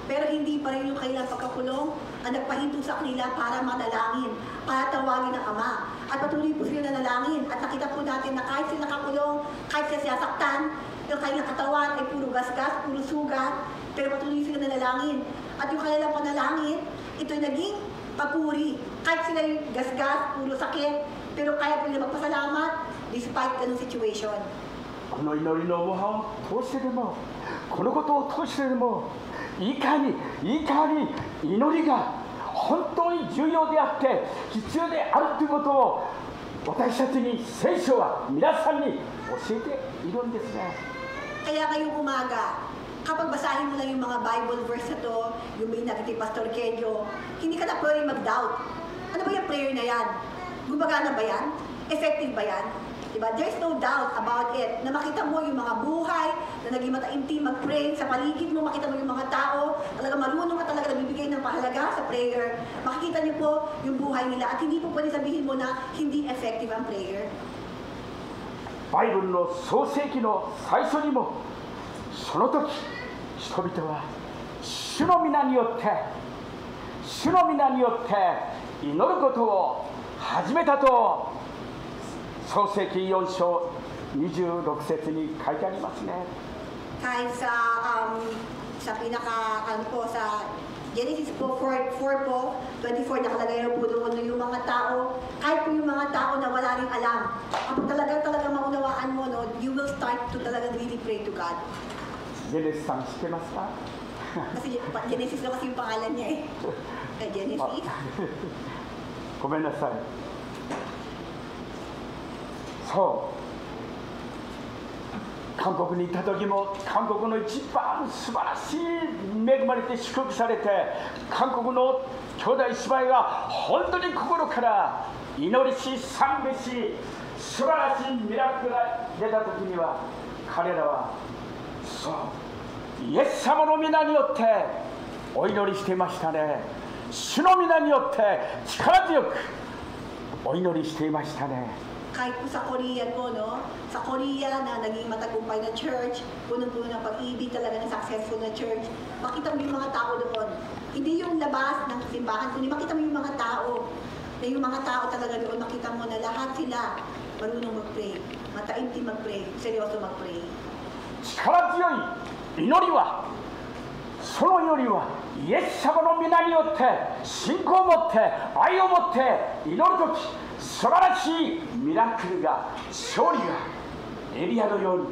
Pero hindi pa rin yung kailang pagkakulong ang nagpahinto sa kanila para manalangin, para tawagin ang Ama. At patuloy po sila nanalangin. At nakita po natin na kahit sila nakakulong, kahit sila sinasaktan, yung kanilang katawan ay puro gasgas, puro sugat, pero patuloy sila nanalangin. At yung kanilang panalangin, ito'y naging papuri. Kahit sila yung gasgas, puro sakit, pero kaya po nila magpasalamat despite ganung situation. この祈りの模範を通してでも、このことを通してでも、いかに祈りが本当に重要であって必要であるということを私たちに聖書は皆さんに教えているんですね。 Kaya ngayong umaga, kapag basahin mo lang yung mga Bible verse na to, yung may nakiti Pastor Kenyo, hindi ka na pwede mag-doubt. Ano ba yung prayer na yan? Gumagana ba yan? Effective ba yan? Diba? There's no doubt about it. Na makita mo yung mga buhay, na naging mataimtim mag-pray, sa paligid mo makita mo yung mga tao, talaga marunong ka talaga nabibigay ng pahalaga sa prayer. Makikita niyo po yung buhay nila at hindi po pwede sabihin mo na hindi effective ang prayer. バイブルの創世記の最初にもその時人々は主の皆によって祈ることを始めたと創世記4章26節に書いてありますね。 Kahit sa pinaka po sa Genesis po 4 po 24 nakalagay na po doon yung mga tao, kahit po yung mga tao na wala ring alam, kapag talaga maunawaan mo, no, you will start to talaga really pray to God. ジェネシスさん知ってますか？ Kasi Genesis na kasi yung pangalan niya eh. Genesis. ごめんなさい。そう、韓国に行った時も韓国の一番素晴らしい恵まれて祝福されて、韓国の兄弟姉妹が本当に心から祈りし賛美し、素晴らしいミラクルが出た時には彼らはそうイエス様の皆によってお祈りしていましたね。主の皆によって力強くお祈りしていましたね。 Kahit po sa Korea po, no? Sa Korea na naging matagumpay na church, punong-puno ng pag-ibig talaga ng successful na church, makita mo yung mga tao doon. Hindi yung labas ng simbahan, kundi makita mo yung mga tao. Na yung mga tao talaga doon, makita mo na lahat sila marunong mag-pray, mataimtim mag-pray, seryoso mag-pray. 力強い祈りは、その祈りはイエス様の皆によって信仰を持って愛を持って祈るとき、素晴らしいミラクルが、勝利がエリアのように、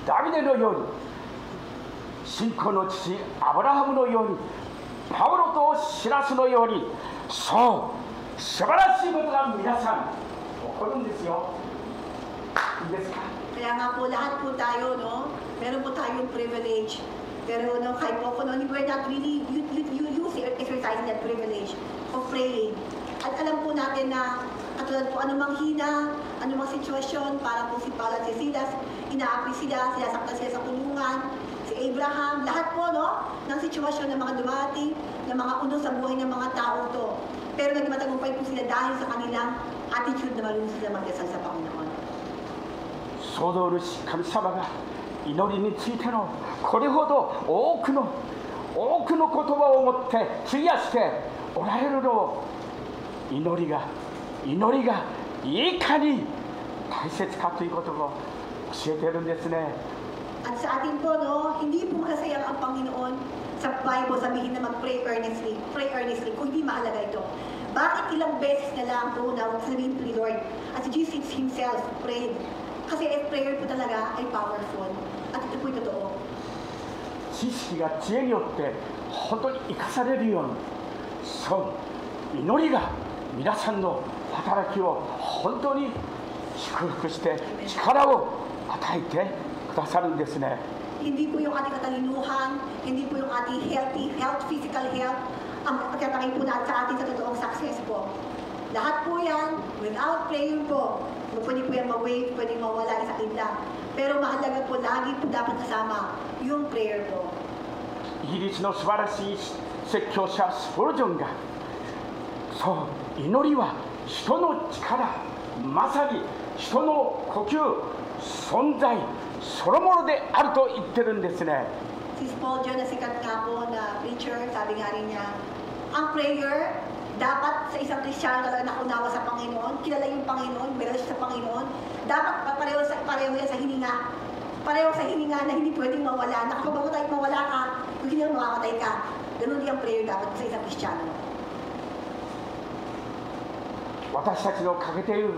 ダビデのように、信仰の父アブラハムのように、パウロとシラスのように、そう素晴らしいことが皆さん起こるんですよ。いいですか？ Kaya nga po lahat po tayo, no? Meron po tayong privilege. Pero no, kahit po ako, no, we're not really exercising that privilege of praying. At alam po natin na katulad po anumang hina, anumang sitwasyon, para po si Paulo at si Silas, inaapi sila, sinasaktan sila sa kulungan, si Abraham, lahat po, no, ng sitwasyon ng mga dumating, ng mga uno sa buhay ng mga tao to. Pero naging matagumpay po sila dahil sa kanilang attitude na marunong sila magdasal sa Panginoon. 創造主神様が祈りについてのこれほど多くの言葉を持って費やしておられるのを、祈りがいかに大切かということを教えているんですね。 At sa atin po, no, hindi po kasayang ang Panginoon sa Bible sabihin na mag-pray earnestly, kung hindi mahalaga ito. Bakit ilang beses na lang po na sabihin po ni Lord, at si Jesus himself prayed. Kasi prayer po talaga ay powerful. At ito po yung totoo. 知識が知恵によって本当に生かされるように、そう祈りが皆さんの働きを本当に祝福して力を与えてくださるんですね。 Hindi po yung ating katalinuhan, hindi po yung ating health, physical health, ang pagkatangin po natin sa atin sa totoong success po. Lahat po yan, without prayer po, pwede po yan ma-wave, pwede mawala sa akin lang. Pero mahalaga po, lagi po dapat kasama yung prayer po. イギリスの素晴らしい説教者スポルジョンが、そう祈りは人の力、まさに人の呼吸、存在そのものであると言ってるんですね。 Si Spurgeon na sikat nga po na preacher, sabi nga rin niya, ang prayer, dapat sa isang Kristiyano talaga nakunawa sa Panginoon, kilala yung Panginoon, meron siya sa Panginoon, dapat pareho yan sa hininga. Pareho sa hininga na hindi pwedeng mawala. Nakapagbago mawala ka, kung hindi lang mamamatay ka. Ganun din ang prayer dapat sa isang Kristiyano. 私たちの欠けている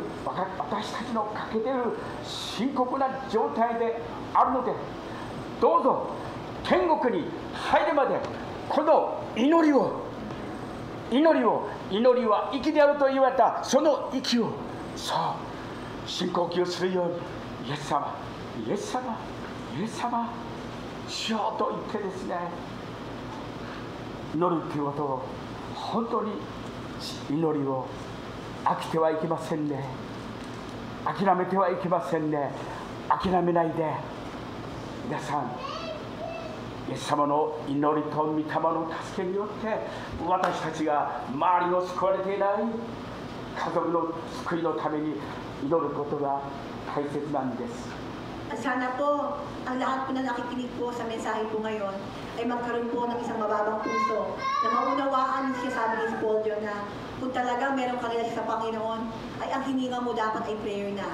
深刻な状態であるので、どうぞ天国に入るまでこの祈りは息であると言われたその息を、そう深呼吸するように、イエス様しようと言ってですね、祈るということを、本当に祈りを飽きてはいけませんね。諦めてはいけませんね。諦めないで、皆さんイエス様の祈りと御霊の助けによって私たちが周りの救われていない家族の救いのために祈ることが大切なんです。 At sana po, ang lahat po na nakikinig po sa mensahe po ngayon ay magkaroon po ng isang mababang puso na maunawaan yung sinasabi ni Spurgeon na kung talagang meron ka rin sa Panginoon, ay ang hininga mo dapat ay prayer na.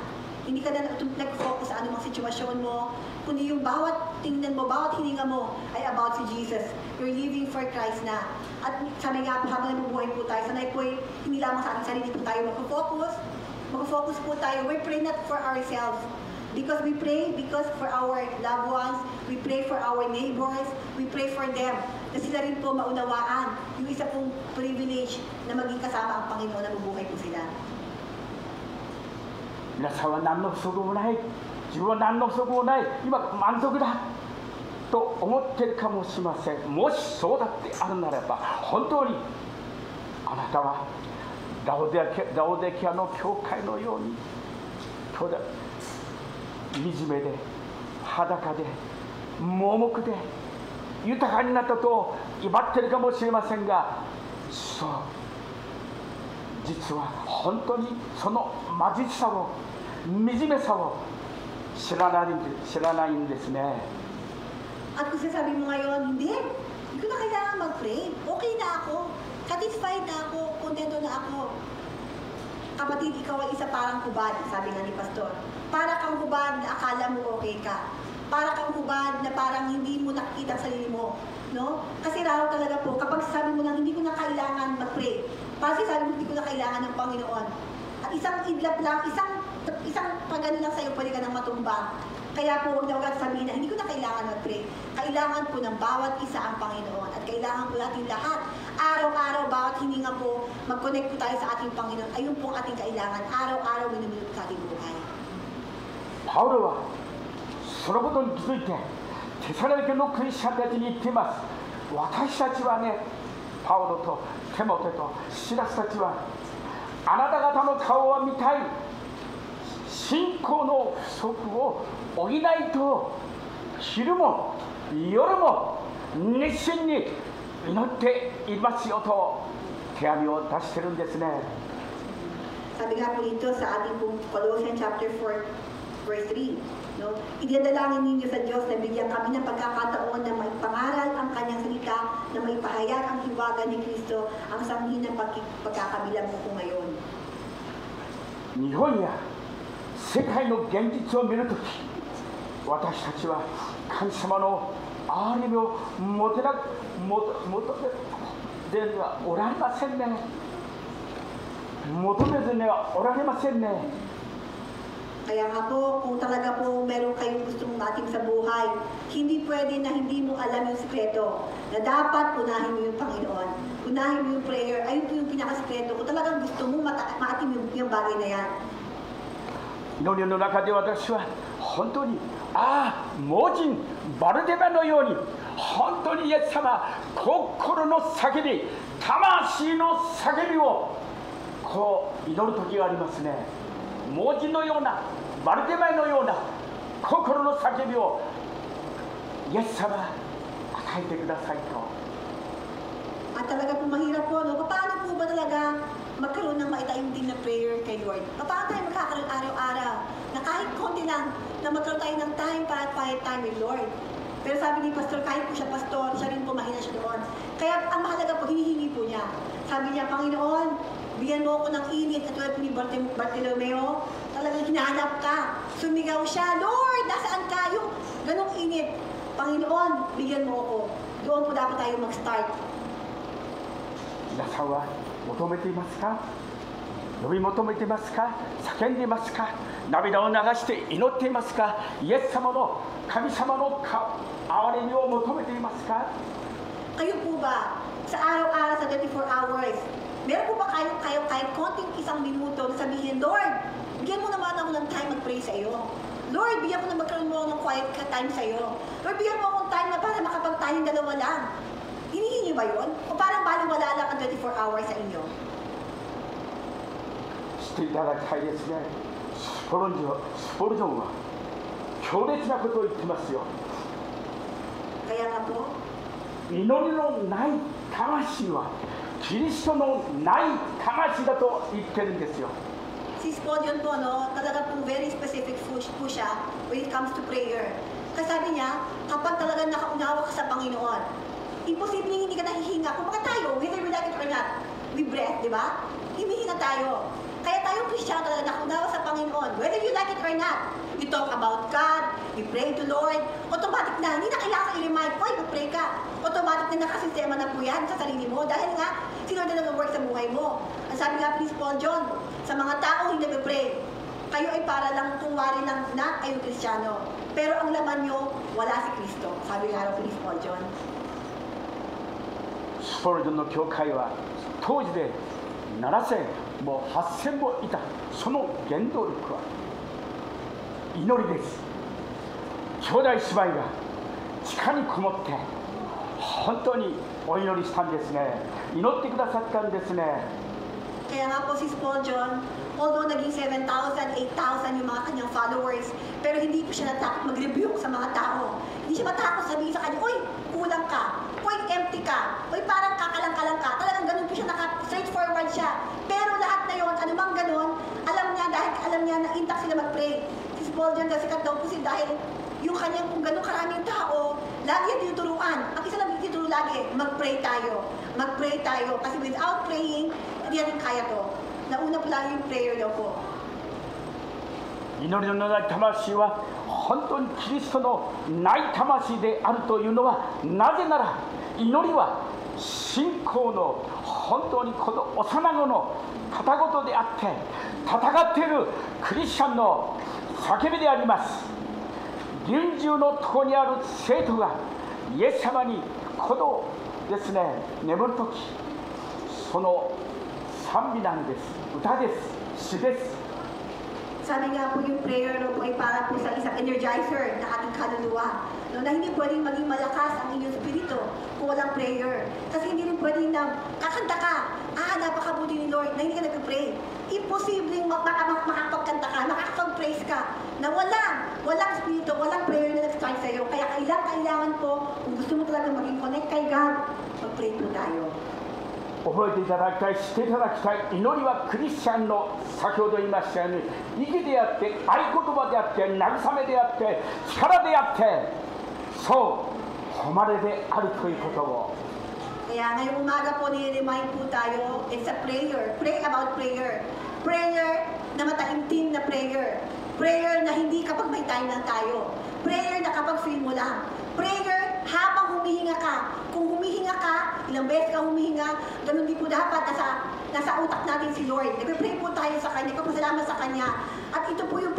Hindi ka na nag-focus sa anumang sitwasyon mo, kundi yung bawat tingnan mo, bawat hininga mo ay about si Jesus. You're living for Christ na. At sabi nga po, habang nabubuhay po tayo, sanay po hindi lamang sa ating sarili po tayo mag-focus po tayo. We pray not for ourselves. Because we pray for our loved ones, we pray for our neighbors, we pray for them. Kasi sila rin po maunawaan yung isa pong privilege na maging kasama ang Panginoon na mabuhay po sila. 皆さんは何の不足もない、自分は何の不足もない、今満足だと思っているかもしれません。もしそうだってあるならば、本当にあなたはラオデキアの教会のように惨めで裸で盲目で豊かになったと威張っているかもしれませんが、そう実は本当にその貧しさを惨めさを知らないんですね。 At kung sasabi mo ngayon, hindi ko na kailangan mag-pray. Okay na ako. Satisfied na ako. Kontento na ako. Kapatid, ikaw ay isa parang hubad, sabi nga ni Pastor. Para kang hubad na akala mo okay ka. Para kang hubad na parang hindi mo nakikita ang sarili mo. No? Kasi raw talaga po, kapag sabi mo lang, hindi ko na kailangan mag-pray. Kasi sabi mo, hindi ko na kailangan ng Panginoon. At isang idlap lang, isang pagano lang sa'yo, pwede ka nang matumbang. Kaya po, huwag na huwag sabihin na, hindi ko na kailangan mag-pray. Kailangan po ng bawat isa ang Panginoon. At kailangan po natin lahat, araw-araw, bawat hininga po, mag-connect po tayo sa ating Panginoon. Ayun po ang ating kailangan. Araw-araw, minuminut sa ating buhay. パウロはそのことに気づいてテサロニケのクリスチャンたちに言っています。私たちはね、パウロとテモテとシラスたちはあなた方の顔は見たい、信仰の不足を補いと昼も夜も熱心に祈っていますよと手紙を出してるんですね。 Sabi nga po dito sa ating pong Colossians chapter 4 verse 3, no? Idadalangin ninyo sa Diyos na bigyan kami ng pagkakataon na maipangaral ang kanyang salita, na maipahayag ang hiwaga ni Kristo, ang sanhi ng pagkakabilang mo po ngayon. 日本や世界の現実を見るとき、私たちは神様の憐れみを求めてはおられませんね。求めずにはおられませんね。 Kaya nga po, kung talaga po meron kayong gustong mating sa buhay, hindi pwede na hindi mo alam yung sikreto, na dapat unahin mo yung Panginoon. Unahin mo yung prayer, ayun po yung pinakasikreto. Kung talagang gusto mo maating yung bagay na yan. 祈りの中で私は本当に盲人バルデバのように本当にイエス様、心の叫び、魂の叫びをこう祈る時がありますね。文字のようなバルテマイのような心の叫びをイエス様与えてくださいと。 At talaga po mahirap po, no? Paano po ba talaga magkaroon ng maitaimtim na prayer kay Lord? Paano tayo magkakaroon araw-araw? Na kahit konti lang, na magkaroon tayo ng time para quiet time with Lord. Pero sabi ni Pastor, kahit po siya pastor, siya rin po mahina siya doon. Kaya ang mahalaga po, hinihingi po niya. Sabi niya, Panginoon, bigyan mo ako ng init. At tulad po ni Bartolomeo, talagang hinahanap ka. Sumigaw siya, Lord, nasaan ka? Yung ganong init. Panginoon, bigyan mo ako. Doon po dapat tayo mag-start. 皆さんは求めていますか？呼び求めていますか？叫んでいますか？涙を流して祈っていますか？イエス様の神様の憐れみを求めていますか？ Kayo po ba, sa araw-araw sa 24 hours, meron po ba kayo kahit konting isang minuto na sabihin, Lord, bigyan mo naman ako ng time mag-pray sa iyo. Lord, bigyan mo na magkaroon mo ng quiet time sa iyo. Lord, bigyan mo akong time na para makapag-tayong dalawa lang. Hinihingi ba yun? O parang baliwala lang ang 24 hours sa inyo? していただきたいですね。スポルジョンは強烈なことを言ってますよ。 Kaya nga po, 祈りのない魂はキリストのない魂だと言ってるんですよ。 si Spurgeon po, no, talaga pong very specific po siya when it comes to prayer. Kasi sabi niya, kapag talaga nakaunawa ka sa Panginoon, imposible hindi ka nahihinga. Kung baka tayo, whether we like it or not, we breath, di ba? Himihinga tayo. Kaya tayo Christian talaga nakaunawa sa Panginoon. Whether you like it or not, you talk about God, you pray to Lord, automatic na, hindi na kailangan i-remind, oy, mag-pray ka. Automatic na nakasistema na po yan sa sarili mo dahil nga, si Lord na nag-work sa buhay mo. Ang sabi nga Prince Paul John, sa mga taong hindi nag-pray, kayo ay para lang tungwari lang na kayo Kristiyano. Pero ang laman nyo, wala si Kristo. Sabi nga Prince Paul John. スポルジョンの教会は当時で7000もう8000もいた。その原動力は祈りです。兄弟姉妹が地下にこもって本当にお祈りしたんですね。祈ってくださったんですね。 Kaya nga po si Spurgeon, although naging 7,000, 8,000 yung mga kanyang followers, pero hindi po siya natakot mag-rebuke sa mga tao. Hindi siya matakot sabihin sa kanya, uy, kulang ka, uy, empty ka, uy, parang kakalang-kalang ka. Talagang ganun po siya, straightforward siya. Pero lahat na yon, anumang ganun, alam niya, dahil alam niya na intact sila mag-pray. Si Spurgeon, sikat daw po siya dahil yung kanyang kung ganun karaming tao, lagi yan tinuturuan. Ang isa lang tinuturo lagi, mag-pray tayo. Mag-pray tayo. Kasi without praying, hindi natin kaya to. Nauna po lang yung prayer daw po. 祈りのない魂は本当にキリストのない魂であるというのはなぜなら祈りは信仰の本当にこの幼子の片言であって戦っているクリスチャンの叫びであります。臨終のとこにある生徒がイエス様にこのですね眠るときその賛美なんです。歌です。詩です。 Sabi nga po yung prayer no, po ay para po sa isang energizer na ating kaluluwa. No, na hindi pwedeng maging malakas ang inyong spirito kung walang prayer. Kasi hindi rin pwedeng na kakanta ka, napakabuti ni Lord, na hindi ka nag-pray. Imposibleng makapagkanta ka, makakapag-praise ka, na walang spirito, walang prayer na nag-start sa'yo. Kaya kailangan po, kung gusto mo talaga maging connect kay God, mag-pray po tayo. 覚えていただきたい、していただきたい。祈りはクリスチャンの先ほど言いましたように息であって合言葉であって慰めであって力であってそう誉れであるということを Kaya ngayong umaga po ni-remind po tayo, it's a prayer. Pray about prayer. Prayer na mataimtim na prayer. Prayer na hindi kapag may time lang tayo. Prayer na kapag feel mo lang. Prayer habang humihinga ka. Kung humihinga ka, ilang beses ka humihinga, ganun din po dapat nasa utak natin si Lord. Nagpe-pray po tayo sa Kanya, kapasalamat sa Kanya. At ito po yung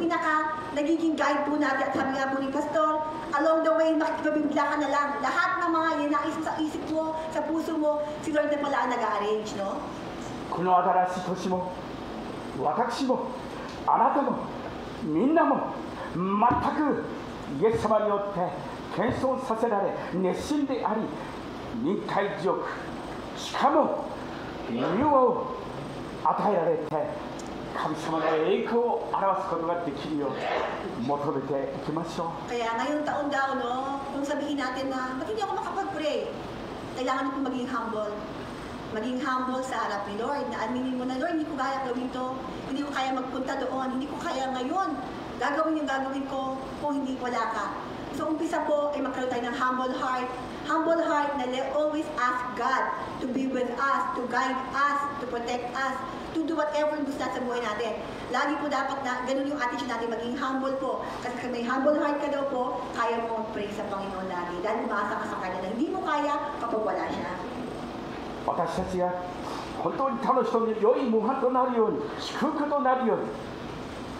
nagiging guide po natin. At sabi nga po ni Pastor, along the way, makikipabigla ka na lang. Lahat ng mga yanais sa isip mo, sa puso mo, si Lord na pala ang nag-arrange, no? この新しい年も私もあなたもみんなも全くイエス様によって謙遜させられ熱心であり忍耐強くしかも理由を与えられて神様の栄光を表すことができるように求めていきましょう。 Kaya ngayong taon daw, no, kung sabihin natin na, ba't hindi ako makapag-pray? Kailangan mo maging humble. Maging humble sa harap ni Lord. Na aminin mo na, Lord, hindi ko kaya gawin to. Hindi ko kaya magpunta doon. Hindi ko kaya ngayon. Gagawin yung gagawin ko kung hindi wala ka. So, umpisa po ay magkaroon tayo ng humble heart. Humble heart na always ask God to be with us, to guide us, to protect us, to do whatever gusto natin sa buhay natin. Lagi po dapat na ganun yung attitude natin, maging humble po. Kasi kung may humble heart ka daw po, kaya mo mag-pray sa Panginoon lagi. Dahil umasa ka sa Kanya na hindi mo kaya kapag wala siya. 私たちが本当に他の人に良い模範となるように、祝福となるように、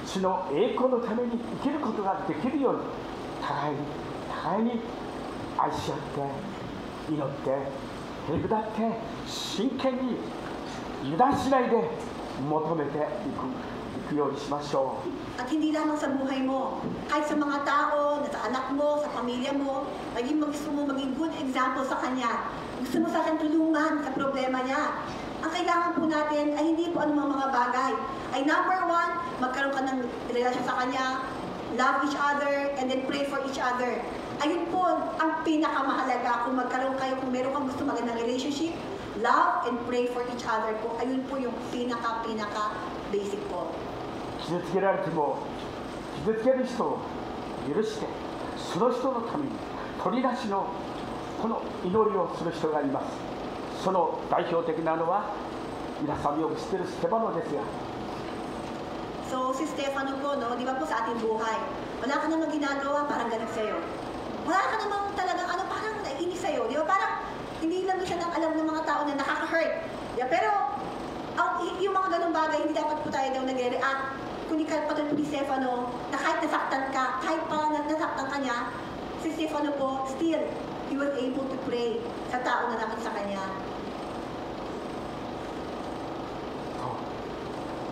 主の栄光のために生きることができるように、互いに愛し合って祈ってへりくだって真剣に油断しないで求めていくようにしましょう。 At hindi lamang sa buhay mo, kahit sa mga tao, sa anak mo, sa pamilya mo, gusto mo maging good example sa Kanya. Gusto mo sa Kanya tulungan sa problema niya. Ang kailangan po natin ay hindi po anumang mga bagay. Ay number one, magkaroon ka ng relasyon sa Kanya, love each other, and then pray for each other. Ayun po ang pinakamahalaga kung magkaroon kayo, kung meron kang gusto magandang relationship, love and pray for each other po. Ayun po yung pinaka-basic po. 傷つけられても傷つける人を許して、その人のために取りなしのこの祈りをする人がいます。その代表的なのは皆さんよく知っているステパノですが、 So, si Stefano po, no, di ba po sa ating buhay, wala ka namang ginagawa, parang galit sa'yo. Wala ka namang talagang parang naiinis sa'yo. Di ba? Parang hindi lang siya nang alam ng mga tao na nakaka-hurt. Di ba? Pero, yung mga ganung bagay, hindi dapat po tayo daw nagre-react. Kundi patulad ni Stefano, na kahit nasaktan ka, kahit parang nasaktan ka niya, si Stefano po, still, he was able to pray sa tao na nakit sa kanya.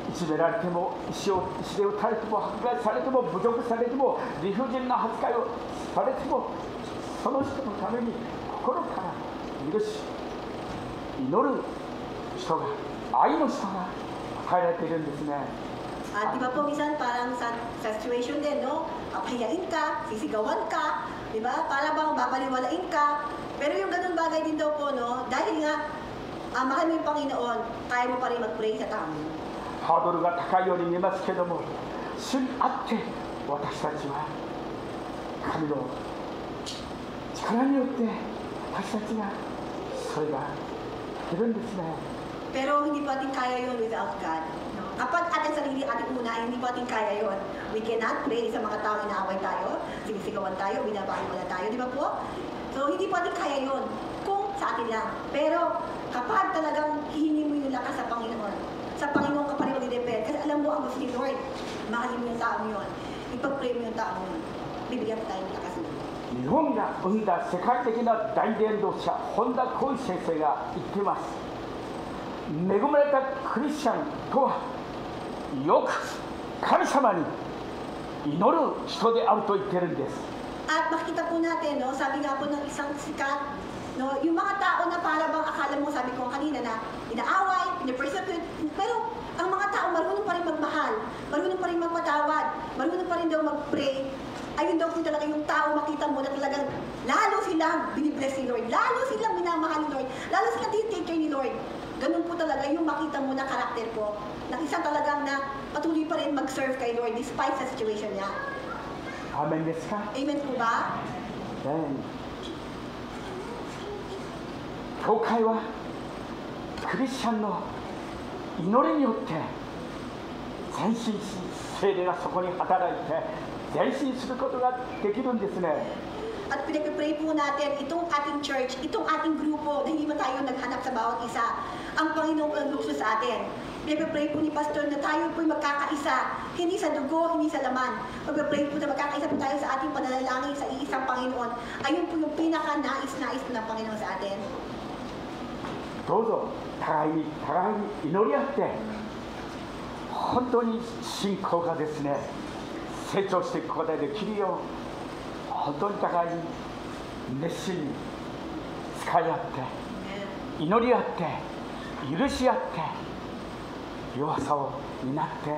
いじめられても石で撃たれても迫害されても侮辱されても理不尽な扱いをされても、その人のために心から許し祈る人が、愛の人が与えられているんですね。 At di ba po, minsan parang sa situation din, no? Papahiyain ka, sisigawan ka, di ba? Para bang babaliwalain ka. Pero yung ganun bagay din daw po, no? Dahil nga, mahal mo yung Panginoon, kaya mo pa rin mag-pray sa tao. ハードルが高いように見えますけども、主にあって私たちは神の力によって私たちがそれができるんですね。 Pero hindi po ating kaya yun without God. No? Kapag ating sarili ating unahin, hindi po ating kaya yun. We cannot pray sa mga tao inaaway tayo, sinisigawan tayo, binabaliwala tayo, di ba po? So hindi po ating kaya yun kung sa atin lang. Pero kapag talagang hihingi mo yung lakas sa Panginoon, sa Panginoon ka pa rin mag-depend. Kasi alam mo ang gusto ni Lord, mahalin mo yung tao yun. Ipag-pray mo yung tao yun. Bibigyan tayo ng lakas mo. 日本が生んだ世界的な大伝道者本田光一先生が言っています。恵まれたクリスチャンとはよく神様に祈る人であると言っているんです。 At makita po natin, no, sabi nga po ng isang sikat, no, yung mga tao na para bang akala mo, sabi ko kanina na inaaway, pinapersecute, pero ang mga tao marunong pa rin magmahal, marunong pa rin magpatawad, marunong pa rin daw mag-pray. Ayun daw po talaga yung tao makita mo na talagang lalo silang binibless ni Lord, lalo silang minamahal ni Lord, lalo silang tinitake care ni Lord. Ganun po talaga yung makita mo na karakter po, na isang talagang na patuloy pa rin mag-serve kay Lord despite sa situation niya. Amen ですか？ Amen po ba? 教会はクリスチャンの祈りによって前進し、聖霊がそこに働いて前進することができるんですね。 At pinag-pray po natin itong ating church, itong ating grupo na hindi man tayo naghanap sa bawat isa. Ang Panginoon ang gusto sa atin. Pinag-pray po ni Pastor na tayo po'y magkakaisa, hindi sa dugo, hindi sa laman. Pag-pray po na magkakaisa po tayo sa ating pananalangin sa iisang Panginoon. Ayun po yung pinaka-nais-nais ng Panginoon sa atin. どうぞ互いに祈り合って本当に信仰がですね成長していくことができるよう本当に互いに熱心に使い合って祈り合って許し合って弱さを担って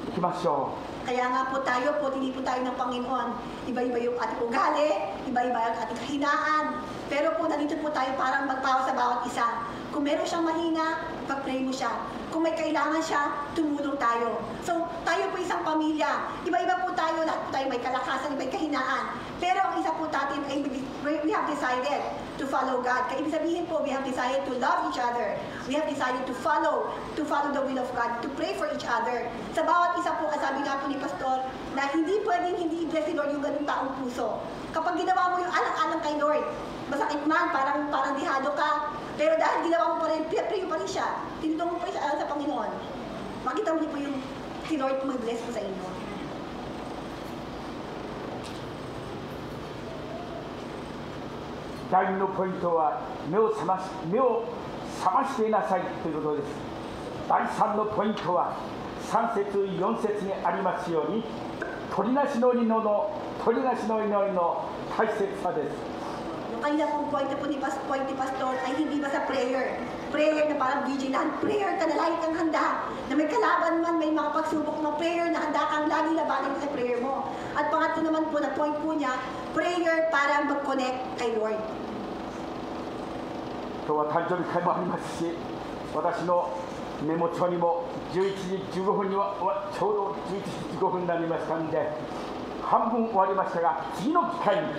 いきましょ Kaya nga po tayo po, hindi po tayo ng Panginoon. Iba-iba yung ating ugali, iba-iba yung ating kahinaan. Pero po, nandito po tayo parang magpawa sa bawat isa. Kung meron siyang mahina, pag-pray mo siya. Kung may kailangan siya, tumulong tayo. So, tayo po isang pamilya. Iba-iba po tayo, lahat po tayo may kalakasan, may kahinaan. Pero ang isa po natin ay we have decided to follow God. Kaya ibig sabihin po, we have decided to love each other. We have decided to follow the will of God, to pray for each other. Sa bawat isa po, sabi nga po ni Pastor, na hindi pwedeng hindi i-bless si Lord yung ganung taong puso. Kapag ginawa mo yung alang-alang kay Lord, masakit man, parang dihado ka, pero dahil ginawa mo pa rin, pray mo pa rin siya. Tinutong mo pa rin siya sa Panginoon. Makita mo niyo po yung si Lord mag-bless po sa inyo. 第2のポイントは目を覚ましていなさいということです。第3のポイントは3節4節にありますように鳥なしの祈りの大切さです。 Yung kanina pong point ni Pastor ay hindi ba sa prayer? Prayer na parang vigilant. Prayer ka na lagi kang handa. Na may kalaban man, may mga pagsubok ng prayer na handa kang lagi labanan sa prayer mo. At pangatlo naman po na point po niya, prayer para mag-connect kay Lord. 今日は誕生日会もありますし、私のメモ帳にも11時15分にはちょうど11時15分になりましたので、半分終わりましたが、次の機会に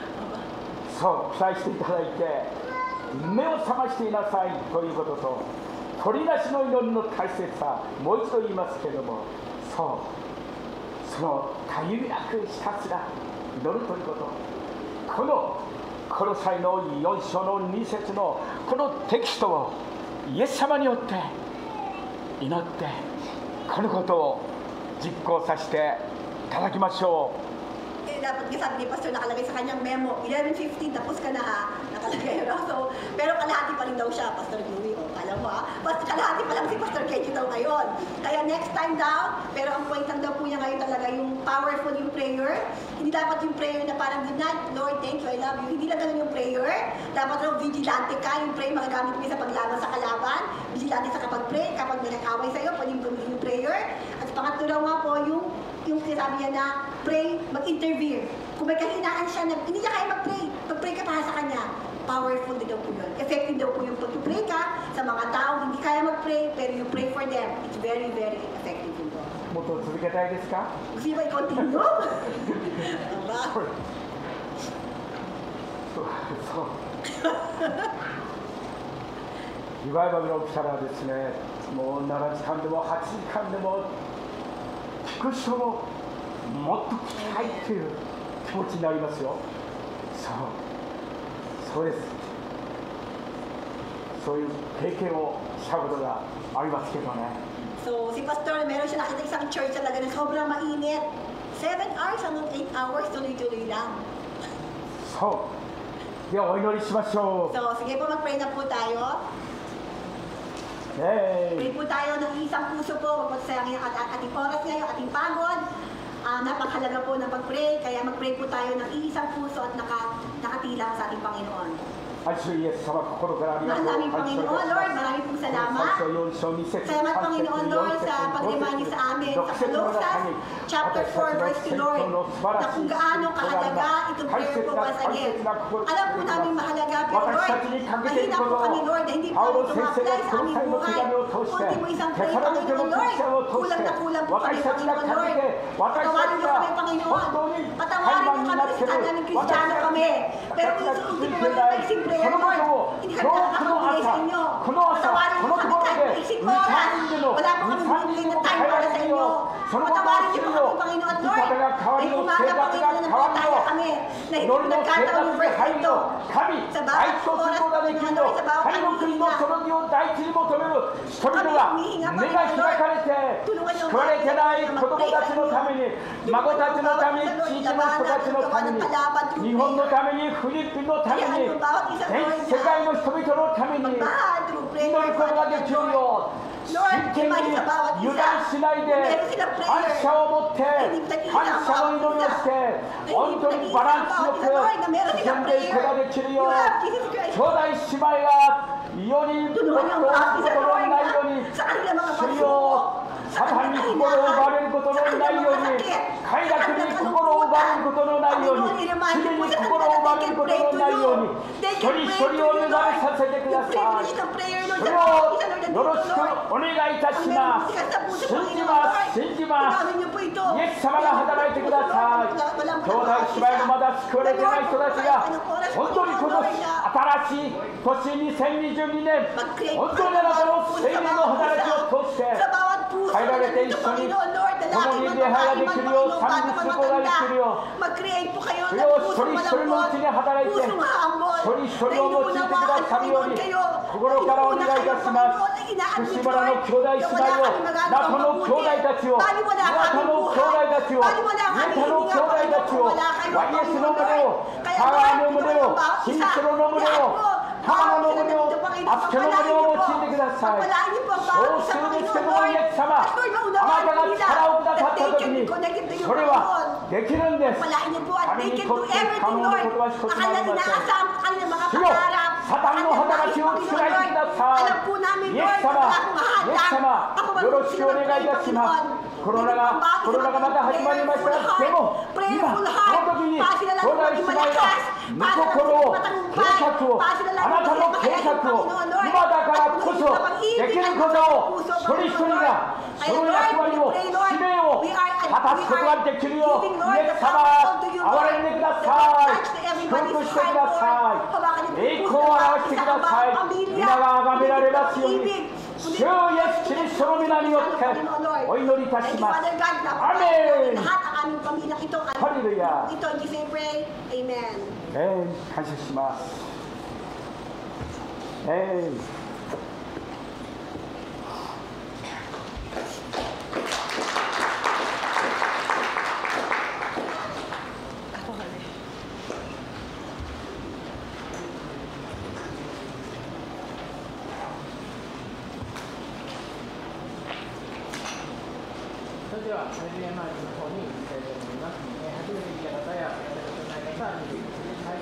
そう期待していただいて、目を覚ましていなさいということと、鳥なしの祈りの大切さ、もう一度言いますけれども、そのたゆみなくひたすら祈るということ、このコロサイの4章の2節のこのテキストをイエス様によって祈ってこのことを実行させていただきましょう。 Dapat nga sabi ni Pastor nakalagay sa kanyang memo, 11:15 tapos ka na ha, nakalagay yun. So, pero kalahati pa rin daw siya, Pastor Louie, kala mo ha, kalahati pa lang si Pastor Kenji daw ngayon. Kaya next time daw, pero ang point lang daw po niya ngayon talaga yung powerful yung prayer. Hindi dapat yung prayer na parang good night, Lord, thank you, I love you. Hindi lang ganun yung prayer. Dapat raw vigilante ka, yung prayer magagamit mo sa paglaban sa kalaban. Vigilante sa kapag pray, kapag may nag-away sa'yo, pwedeng gamitin yung prayer. At pangatlo raw nga po yung sinabi niya na pray, mag-intervene. Kung may kahinaan siya, hindi niya kaya mag-pray ka para sa kanya. Powerful din daw po yun. Effective daw po yung pag-pray ka sa mga tao, hindi kaya mag-pray, pero you pray for them. It's very, very effective yun po. もっと続けたいですか? Gusto niyo ba i-continue? Diba? そうリバイバルが起きたらですね、もう7時間でも8時間でも聞く人ももっと聞きたいという気持ちになりますよ。そうです。そういう経験をしたことがありますけどね。 So, si Pastor, meron siya nakita isang church talaga na sobrang mainit. 7 hours hanggang 8 hours, tuloy-tuloy lang. そう。ではお祈りしましょう。 So, sige po, mag-pray na po tayo. Pray po tayo ng isang puso po. Huwag po sayangin ang ating oras ngayon, ating pagod. Napakahalaga po ng pag-pray. Kaya mag-pray po tayo ng isang puso at nakatilang sa ating Panginoon. 愛するイエス様、心からありがとう。 Maraming Panginoon, Lord, maraming pong salamat. Salamat, Panginoon, Lord, sa pag-remind niyo sa amin sa Colossus, chapter 4, verse 2, Lord, na kung gaano kahalaga itong prayer po once again. Alam po namin mahalaga, pero Lord, mahina po kami, Lord, na hindi po kami tumaklay sa aming buhay. Kundi mo isang pray, Panginoon, Lord, kulang na kulang po kami, Panginoon, Lord. Patawarin niyo kami, Panginoon. Patawarin niyo kami sa aming Kristiyano kami. Pero hindi po kami simple. そのことを今日この朝、このところで2、3人での会話するよう、そのことをするよう、生き方が変わるよ、生活が変わるよ、祈りの生活に入るよ、神、愛とすることができるよ、神の国のその義を第一に求める人々が目が開かれて、救われてない子供たちのために、孫たちのために、地域の人たちのために、日本のために、フィリピンのために、世界の人々のために祈ることができるよう、真剣に油断しないで感謝を持って感謝の祈りをして本当にバランスよく進んでいくことができるよう、兄弟姉妹が世にもっと多くのことのないように主よサタンに心を奪われることのないように、快楽に心を奪われることのないように、罪に心を奪われることのないように、一人一人を目覚めさせてください。それをよろしくお願いいたします。信じます、信じます。イエス様が働いてください。兄弟姉妹のまだ救われてない人たちが、本当に今年新しい年2022年、本当にあなたの聖霊の働きを通して変えられて一緒に共に礼拝ができるよう、賛美することができるよう、それを一人一人のうちに働いて、一人一人を用いてくださるように心からお願いいたします。福島らの兄弟姉妹を、中の兄弟たちを、岩田の兄弟たちを、上田の兄弟たちを、YS の胸を、川の胸を、新城の胸を、浜野の胸を、あすけの胸を用いてください。そうするですけども、イエス様、あなたが力をくださった時に、それはできるんです。神にとって可能なことは一つもありません。主よ、サタンの働きをつらいてください。イエス様、イエス様、よろしくお願いいたします。コロナがまた始まりました。でも今この時に兄弟姉妹が御心を、計画を、あなたの計画を今だからこそできることを、一人一人がその役割を、使命を果たすことができるよう、イエス様、憐れんでください。祝福してください。栄光を表してください。皆が崇められますように、主イエスキリストの皆によってお祈りいたします。アメン。ハレルヤ。感謝します。それではメディアマークの方に行きたいと思います。初めて来た方ややったことない方は見てください。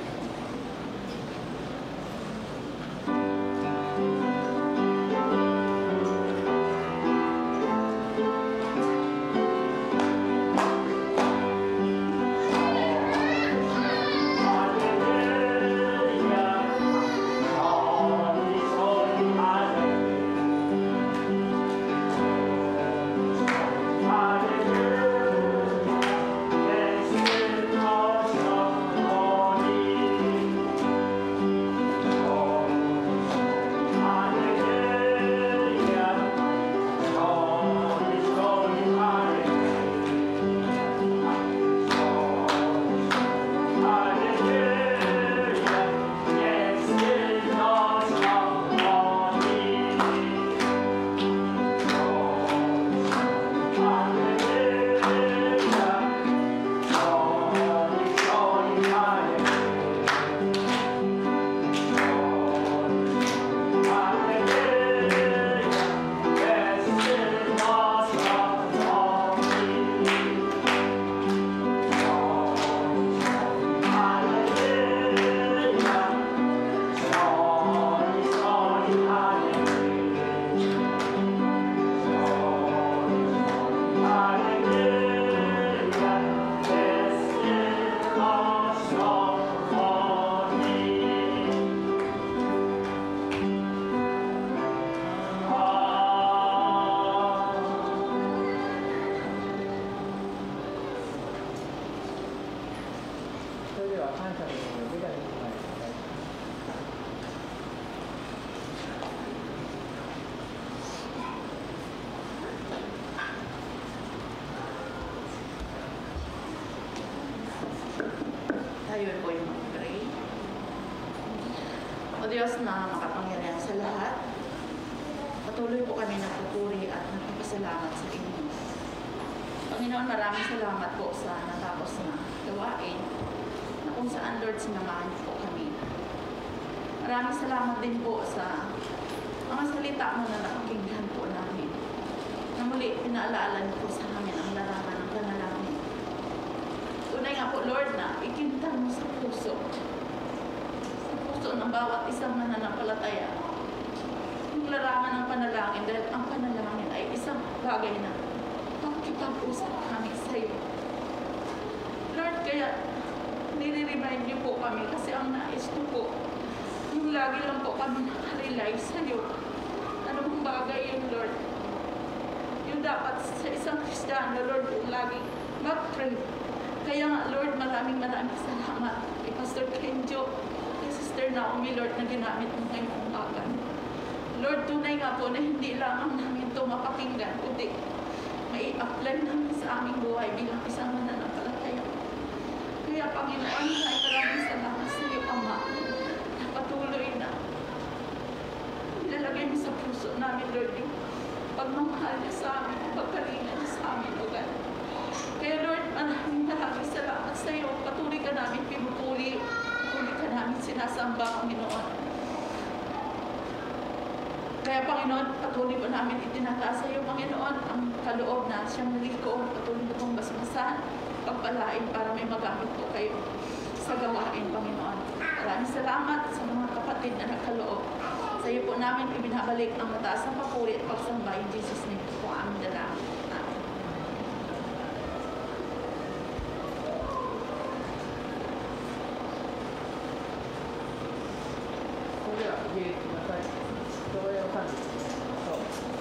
Tayo po yung mag-pray. O Diyos na makapangyarihan sa lahat, patuloy po kami nagpupuri at nagpapasalamat sa inyo. Panginoon, maraming salamat po sa natapos na gawain na kung saan, Lord, sinamahan po kami. Maraming salamat din po sa mga salita mo na napakinggan po namin. Na muli, pinaalala niyo po sa amin ang larangan ng panalangin. Tunay nga po, Lord, na ikintal mo sa puso ng bawat isang mananampalataya. Ang larangan ng panalangin dahil ang panalangin ay isang bagay na pagkipag-usap kami sa iyo. Lord, kaya nire-remind niyo po kami kasi ang nais niyo po, yung lagi lang po kami nakarely sa iyo. Ano bang bagay yun, Lord? Yung dapat sa isang Kristiyano, Lord, yung lagi mag-pray. Kaya nga, Lord, maraming salamat kay Pastor Kenjo, kay Sister Naomi, Lord, na ginamit mo ngayong umaga. Lord, tunay nga po na hindi lamang namin ito mapakinggan, kundi may apply namin sa aming buhay bilang isang mananampalataya. Kaya, Panginoon, maraming salamat sa iyo, Ama, na patuloy na ilalagay mo sa puso namin, Lord, yung pagmamahal niya sa amin, yung pagkalinga niya sa amin, O God. Kaya, Lord, maraming salamat sa iyo. Patuloy ka namin pinupuli, patuloy ka namin sinasamba, Panginoon. Kaya, Panginoon, patuloy pa namin itinataas sa iyo, Panginoon, ang kaloob na siyang naliko, patuloy na pong basbasan, pagpalain para may magamit po kayo sa gawain, Panginoon. Maraming salamat sa mga kapatid na nagkaloob. Sa iyo po namin ibinabalik ang mataas na papuri at pagsamba in Jesus' name po ang aming dalangin. Amen. それでは起立ください。人を賛美しましょう。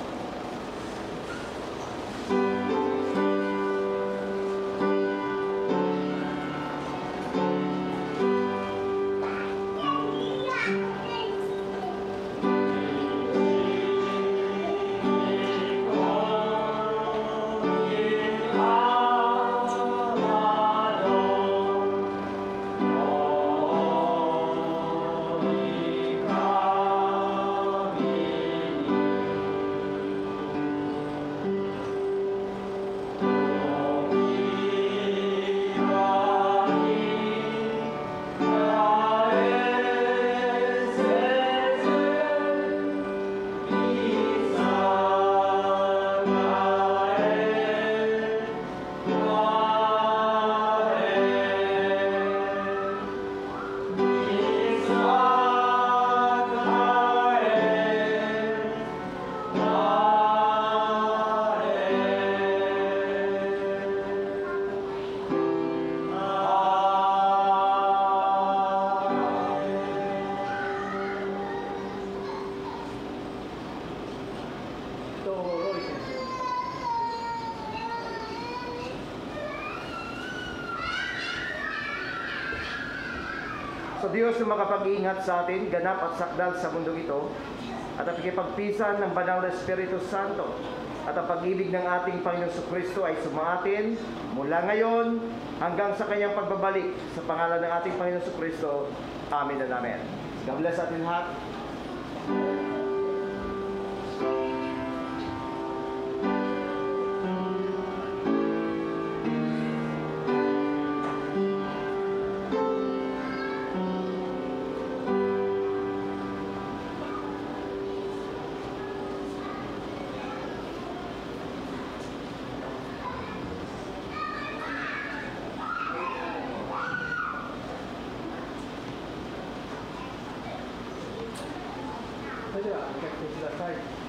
Sa Diyos na makapag-iingat sa atin, ganap at sakdal sa mundo ito, at ang pakipagpisan ng Banal na Espiritu Santo, at ang pag-ibig ng ating Panginoon Kristo ay sumaatin mula ngayon hanggang sa kanyang pagbabalik sa pangalan ng ating Panginoon Kristo. Amen and amen. God bless atin lahat.それではお客ください。